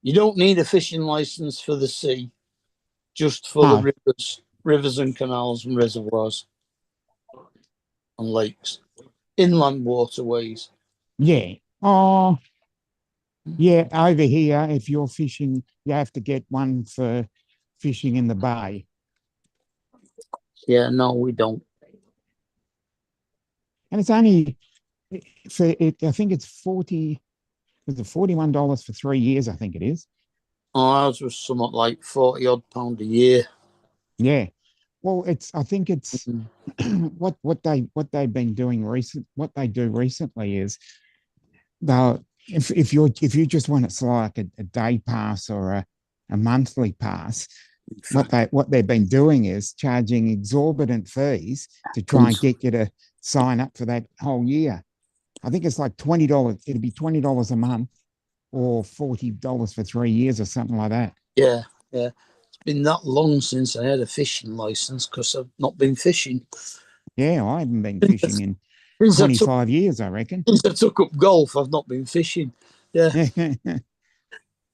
You don't need a fishing license for the sea, just for No. the rivers and canals and reservoirs and lakes, inland waterways. Yeah. Oh, yeah. Over here, if you're fishing, you have to get one for fishing in the bay. Yeah, no, we don't. And it's only for it. I think it's $41 for 3 years. I think it is. Oh, ours was somewhat like £40 a year. Yeah. Well, I think it's what they've been doing what they do recently is if you just want it's like a day pass or a monthly pass, what they've been doing is charging exorbitant fees to try and get you to sign up for that whole year. I think it's like $20. It'd be $20 a month or $40 for 3 years or something like that. Yeah, yeah. It's been that long since I had a fishing license because I've not been fishing. Yeah, I haven't been fishing in Since 25 years, I reckon. Since I took up golf, I've not been fishing. Yeah.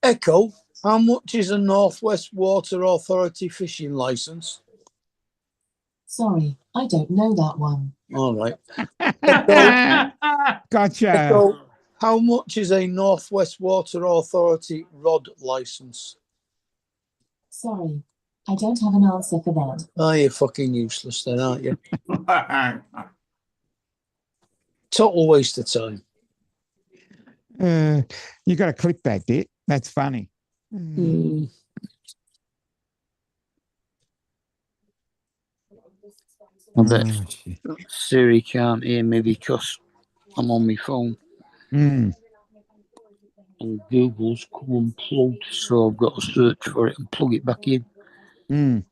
Echo, how much is a Northwest Water Authority fishing license? Sorry, I don't know that one. All right. Gotcha. Echo, how much is a Northwest Water Authority rod license? Sorry, I don't have an answer for that. Oh, you're fucking useless then, aren't you? Total waste of time. You got to clip that bit. That's funny. Mm. I bet Siri can't hear me because I'm on my phone. Mm. And Google's come unplugged, so I've got to search for it and plug it back in. Mm.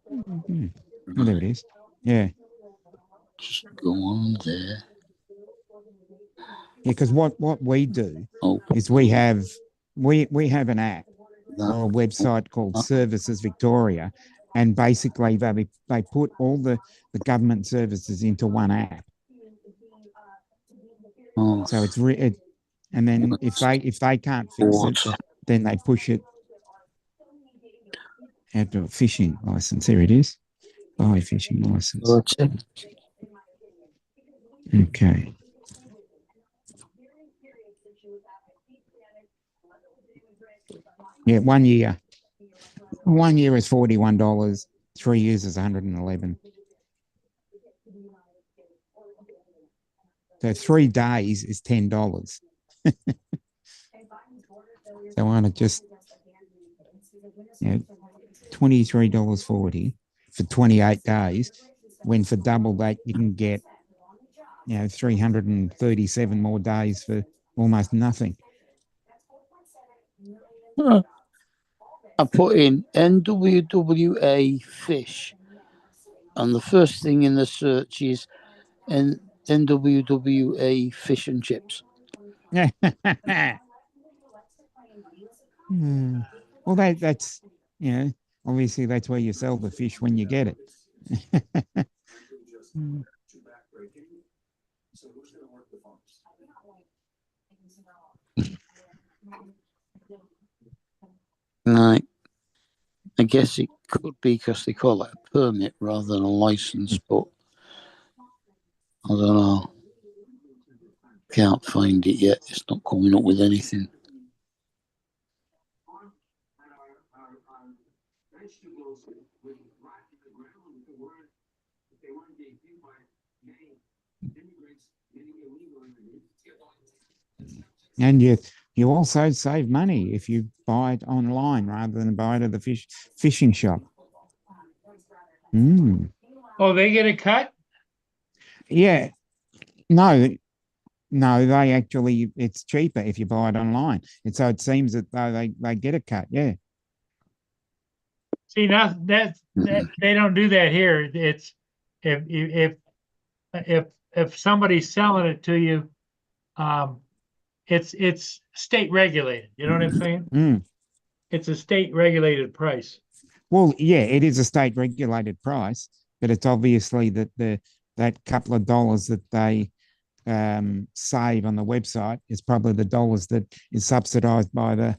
Well, there it is. Yeah. Just go on there. Yeah, because what we do is we have an app or a website called Services Victoria, and basically they put all the government services into one app. Oh. So it's and then if they can't fix it, then they push it out to a fishing license. Here it is. Buy fishing license. Okay. Yeah, 1 year. 1 year is $41. 3 years is $111. So 3 days is $10. So I want to just $23.40 for 28 days. When for double that you can get 337 more days for almost nothing. I put in NWWA fish, and the first thing in the search is NWWA fish and chips. Well, that's obviously that's where you sell the fish when you get it. Right. I guess it could be because they call it a permit rather than a license, but I don't know. Can't find it yet. It's not coming up with anything. And you also save money if you buy it online rather than buy it at the fishing shop. Oh, they get a cut? Yeah. No, they actually, it's cheaper if you buy it online. And so it seems that they get a cut. Yeah. See, now that they don't do that here. It's if somebody's selling it to you, it's state regulated. You know what I'm saying? It's a state regulated price. Well, yeah, it is a state regulated price, but it's obviously that that couple of dollars that they save on the website is probably the dollars that is subsidized by the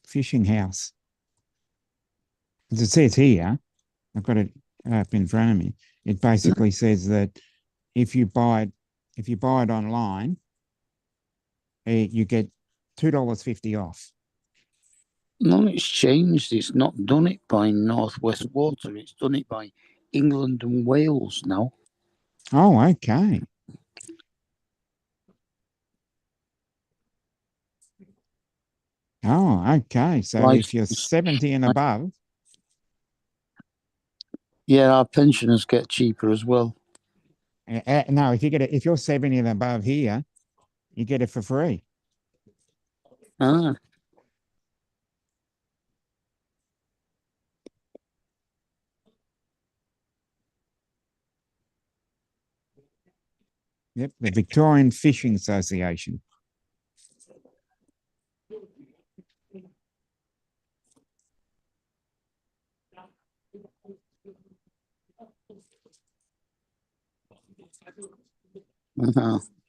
fishing house. As it says here, I've got it up in front of me. It basically says that if you buy it online, you get $2.50 off. No, it's changed. It's not done it by Northwest Water. It's done it by England and Wales now. Oh, okay. Oh, okay. So if you're 70 and above. Yeah, our pensioners get cheaper as well. No, if you're 70 and above here, you get it for free. Ah. Yep, the Victorian Fishing Association.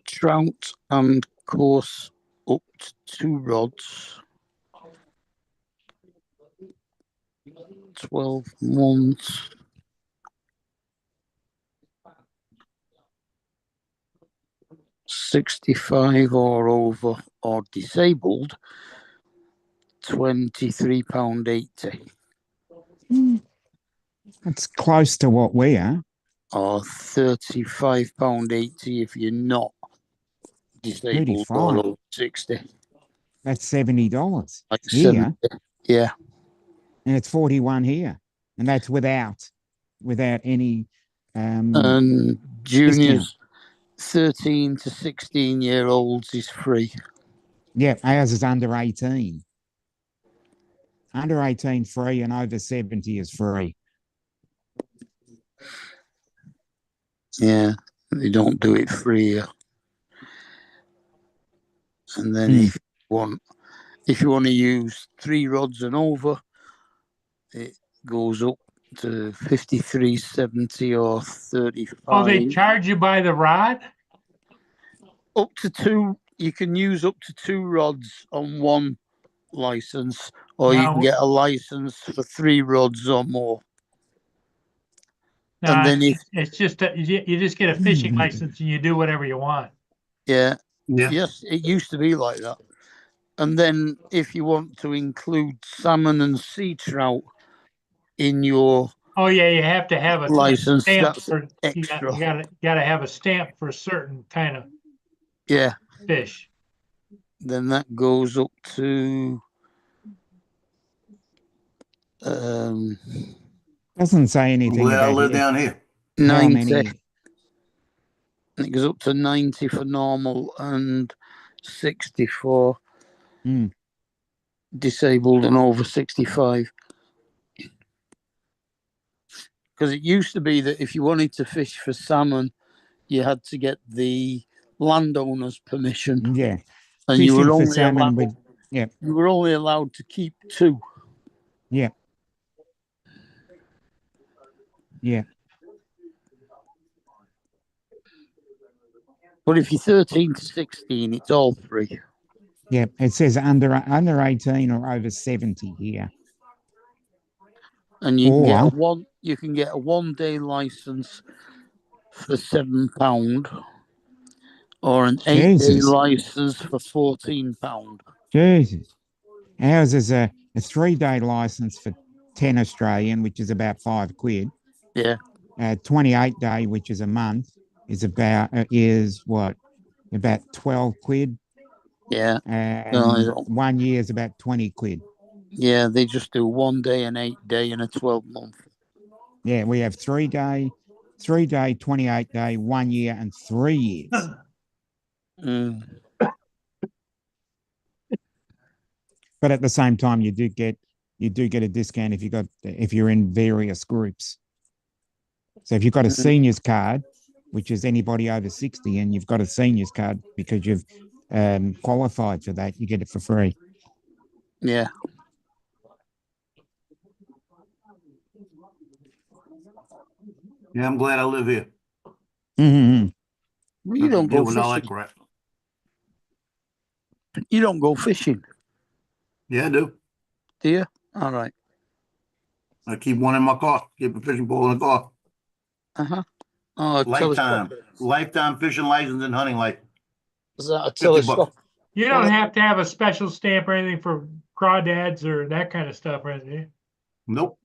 Trout and course up to 2 rods. 12 months. $65 or over or disabled, £23.80. That's close to what we are. Or £35.80 if you're not disabled 35. or over 60. That's $70 Like here. 70. Yeah. And it's 41 here. And that's without any And juniors, discount. 13 to 16-year-olds is free. Yeah, ours is under 18. Under 18 free and over 70 is free. Yeah, they don't do it free. And then if you want to use 3 rods and over, it goes up to $53.70 or $35. Oh, they charge you by the rod? Up to 2. You can use up to 2 rods on one license, or you can get a license for 3 rods or more. No, and then it's just you just get a fishing license and you do whatever you want. Yeah. Yes, it used to be like that. And then if you want to include salmon and sea trout in your you have to have a license, stamp that's for extra. You gotta have a stamp for a certain kind of fish. Then that goes up to doesn't say anything Where I about live down here. 90. It goes up to 90 for normal and 60 for disabled and over 65. Because it used to be that if you wanted to fish for salmon, you had to get the landowner's permission. Yeah. And Fishing you were for only salmon allowed, you were only allowed to keep 2. Yeah. Yeah. But if you're 13 to 16, it's all free. Yeah, it says under 18 or over 70 here. And you can get a 1-day license for £7, or an 8-day Jesus. license for £14. Jesus. Ours is a 3-day license for 10 Australian, which is about £5. Yeah. 28-day, which is a month, is what? About £12. Yeah. And No, 1 year is about £20. yeah, they just do 1 day, an 8-day, and a 12-month. Yeah, we have 3-day, 28-day, 1 year, and 3 years. Mm. But at the same time, you do get a discount if you're in various groups. So if you've got a seniors card, which is anybody over 60, and you've got a seniors card because you've qualified for that, you get it for free. Yeah. Yeah, I'm glad I live here. Mm-hmm. Well, you don't go Deal with all that fishing. crap. You don't go fishing, Yeah, I do. do you? All right. I keep one in my car. Keep a fishing pole in the car. Uh-huh. Oh, Lifetime. telescope. Lifetime fishing license and hunting license. Is that a 50 telescope? bucks. You don't have to have a special stamp or anything for crawdads or that kind of stuff, right? Do you? Nope.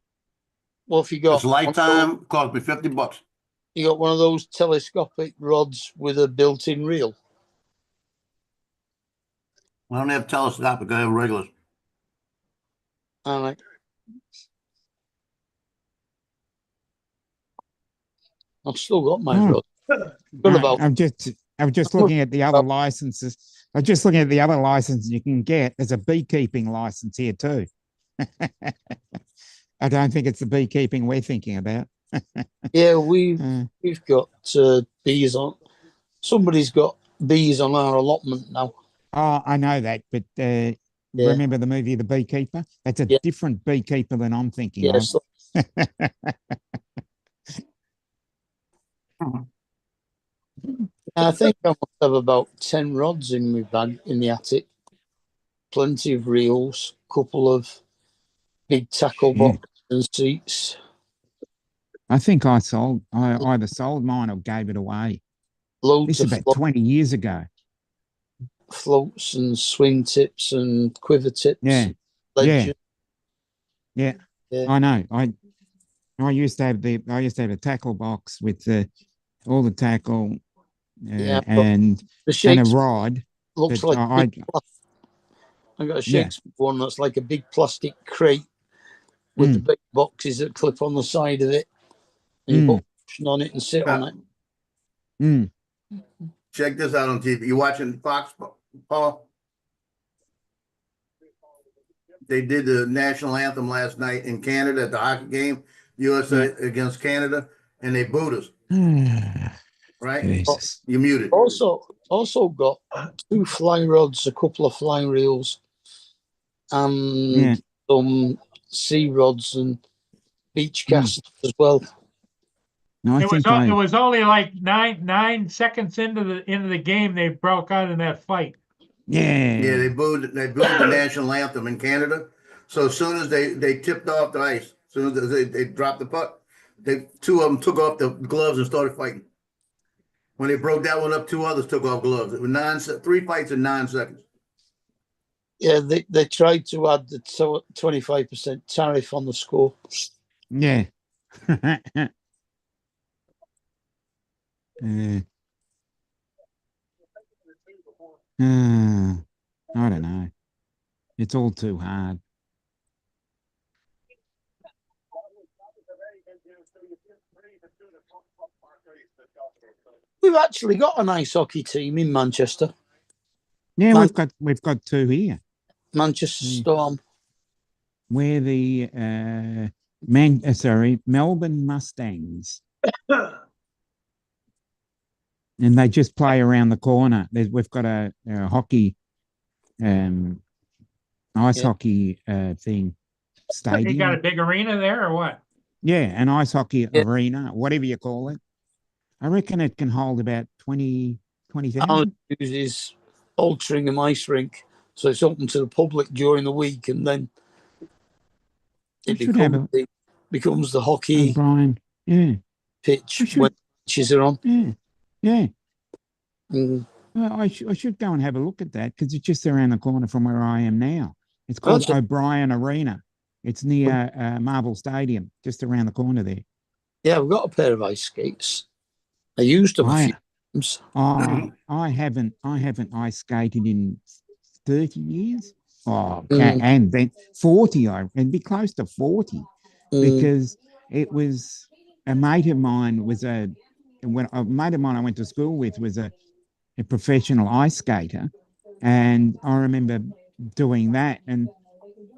Well, if you got It's lifetime. Cost me 50 bucks. you got one of those telescopic rods with a built-in reel. I don't have telescopic. I have regular. All right. I've still got my rod. Got about I'm just looking at the other licenses. I'm just looking at the other licenses you can get. There's a beekeeping license here too. I don't think it's the beekeeping we're thinking about. yeah, we've got bees on. Somebody's got bees on our allotment now. Oh, I know that, but remember the movie The Beekeeper? That's a different beekeeper than I'm thinking Yes. of. I think I must have about 10 rods in my bag in the attic. Plenty of reels, couple of big tackle boxes and seats. I think I either sold mine or gave it away. Loads This is of about 20 years ago. floats and swing tips and quiver tips. Yeah. Ledges. Yeah. I know. I used to have a tackle box with all the tackle and a rod. Looks like I got a Shakespeare one that's like a big plastic crate with the big boxes that clip on the side of it. And you put cushion on it and sit on it. Check this out on TV. You watching Fox, Paul? They did the national anthem last night in Canada at the hockey game, USA against Canada, and they booed us. Right? Jesus. You muted. Also got 2 fly rods, a couple of fly reels, and some sea rods and beach casts as well. No, It was only like 9 seconds into the game they broke out in that fight. Yeah. Yeah, they booed the national anthem in Canada. So as soon as they tipped off the ice, as soon as they dropped the puck, 2 of them took off the gloves and started fighting. When they broke that one up, 2 others took off gloves. It was 3 fights in 9 seconds. Yeah, they tried to add the 25% tariff on the score. Yeah. I don't know. It's all too hard. We've actually got an ice hockey team in Manchester. Yeah, we've got 2 here. Manchester Storm. We're the Melbourne Mustangs. And they just play around the corner. We've got a hockey, ice hockey thing stadium. You got a big arena there or what? Yeah, an ice hockey arena, whatever you call it. I reckon it can hold about 20,000. Our news is Altrincham Ice Rink, so it's open to the public during the week, and then it becomes the hockey Brian, pitch when beaches are on. Yeah, yeah. Mm. Well, I should go and have a look at that because it's just around the corner from where I am now. It's called That's a- O'Brien Arena. It's near Marvel Stadium, just around the corner there. Yeah, I've got a pair of ice skates. I used them a few times. I haven't ice skated in 30 years. Oh, Mm. and then 40, and be close to 40 because it was a mate of mine I went to school with was a professional ice skater. And I remember doing that. And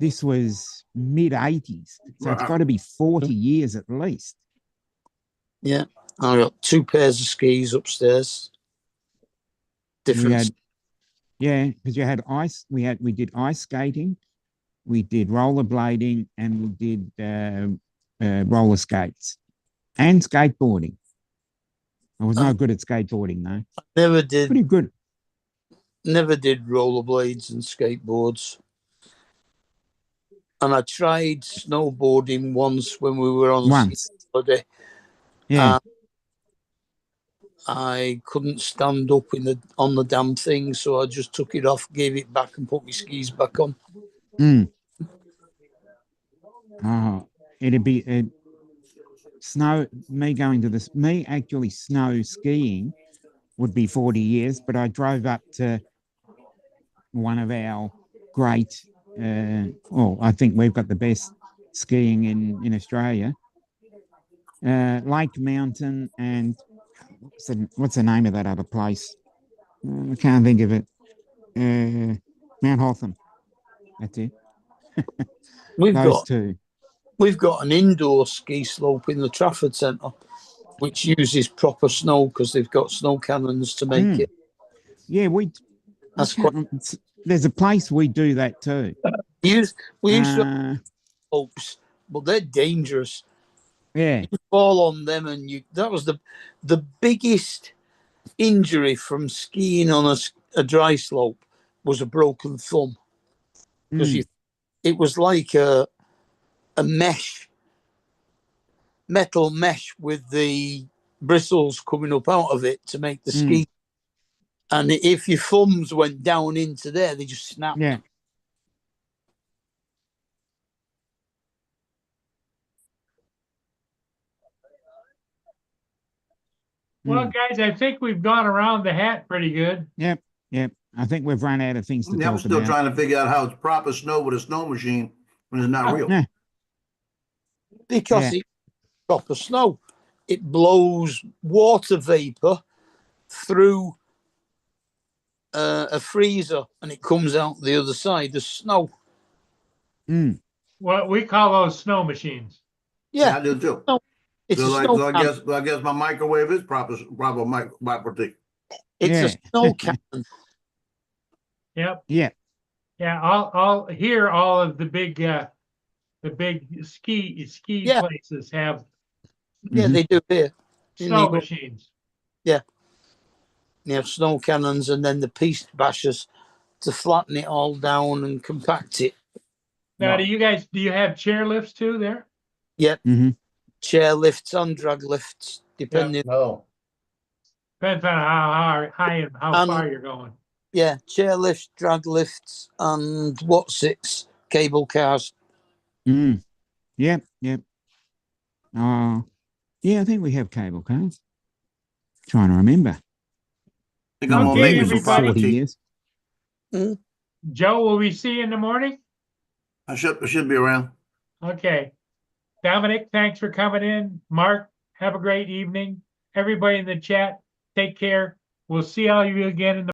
this was mid 80s. So it's Wow. got to be 40 years at least. Yeah, I got 2 pairs of skis upstairs. Different. Yeah, because you had ice. We did ice skating, we did rollerblading, and we did roller skates and skateboarding. I was no good at skateboarding though. Never did. Pretty good. Never did rollerblades and skateboards. And I tried snowboarding once when we were on Once. holiday. Yeah. I couldn't stand up on the damn thing, so I just took it off, gave it back, and put my skis back on. Oh, it'd be snow. Me actually snow skiing would be 40 years, but I drove up to one of our great. I think we've got the best skiing in Australia. Lake Mountain and what's the name of that other place? I can't think of it. Mount Hotham. That's it. We've got an indoor ski slope in the Trafford Centre, which uses proper snow because they've got snow cannons to make it. Yeah, there's a place we do that too. We used to have slopes, but they're dangerous. Yeah, you fall on them, and that was the biggest injury from skiing on a dry slope was a broken thumb because it was like a metal mesh with the bristles coming up out of it to make the ski. And if your thumbs went down into there, they just snapped. Yeah. Well, guys, I think we've gone around the hat pretty good. Yep. I think we've run out of things to talk about. I'm still trying to figure out how it's proper snow with a snow machine when it's not real. Yeah. Because it's proper snow. It blows water vapor through a freezer and it comes out the other side as snow. Well, we call those snow machines. Yeah, I do too. It's So, a snow I guess my microwave is proper thing. It's a snow cannon. Yep. Yeah. Yeah. I'll hear all of the big ski places have. Yeah, they do here. Snow machines. Yeah. You have snow cannons and then the piece bashers to flatten it all down and compact it. Now, do you have chair lifts too there? Yep. Chair lifts and drag lifts, depending. Oh. Depends on how high and how far you're going. Yeah, chair lifts, drag lifts, and cable cars. Yep. Yeah, I think we have cable cars. Trying to remember. I think I'm gonna make some 40 years. Joe, will we see you in the morning? I should be around. Okay. Dominic, thanks for coming in. Mark, have a great evening. Everybody in the chat, take care. We'll see all of you again in the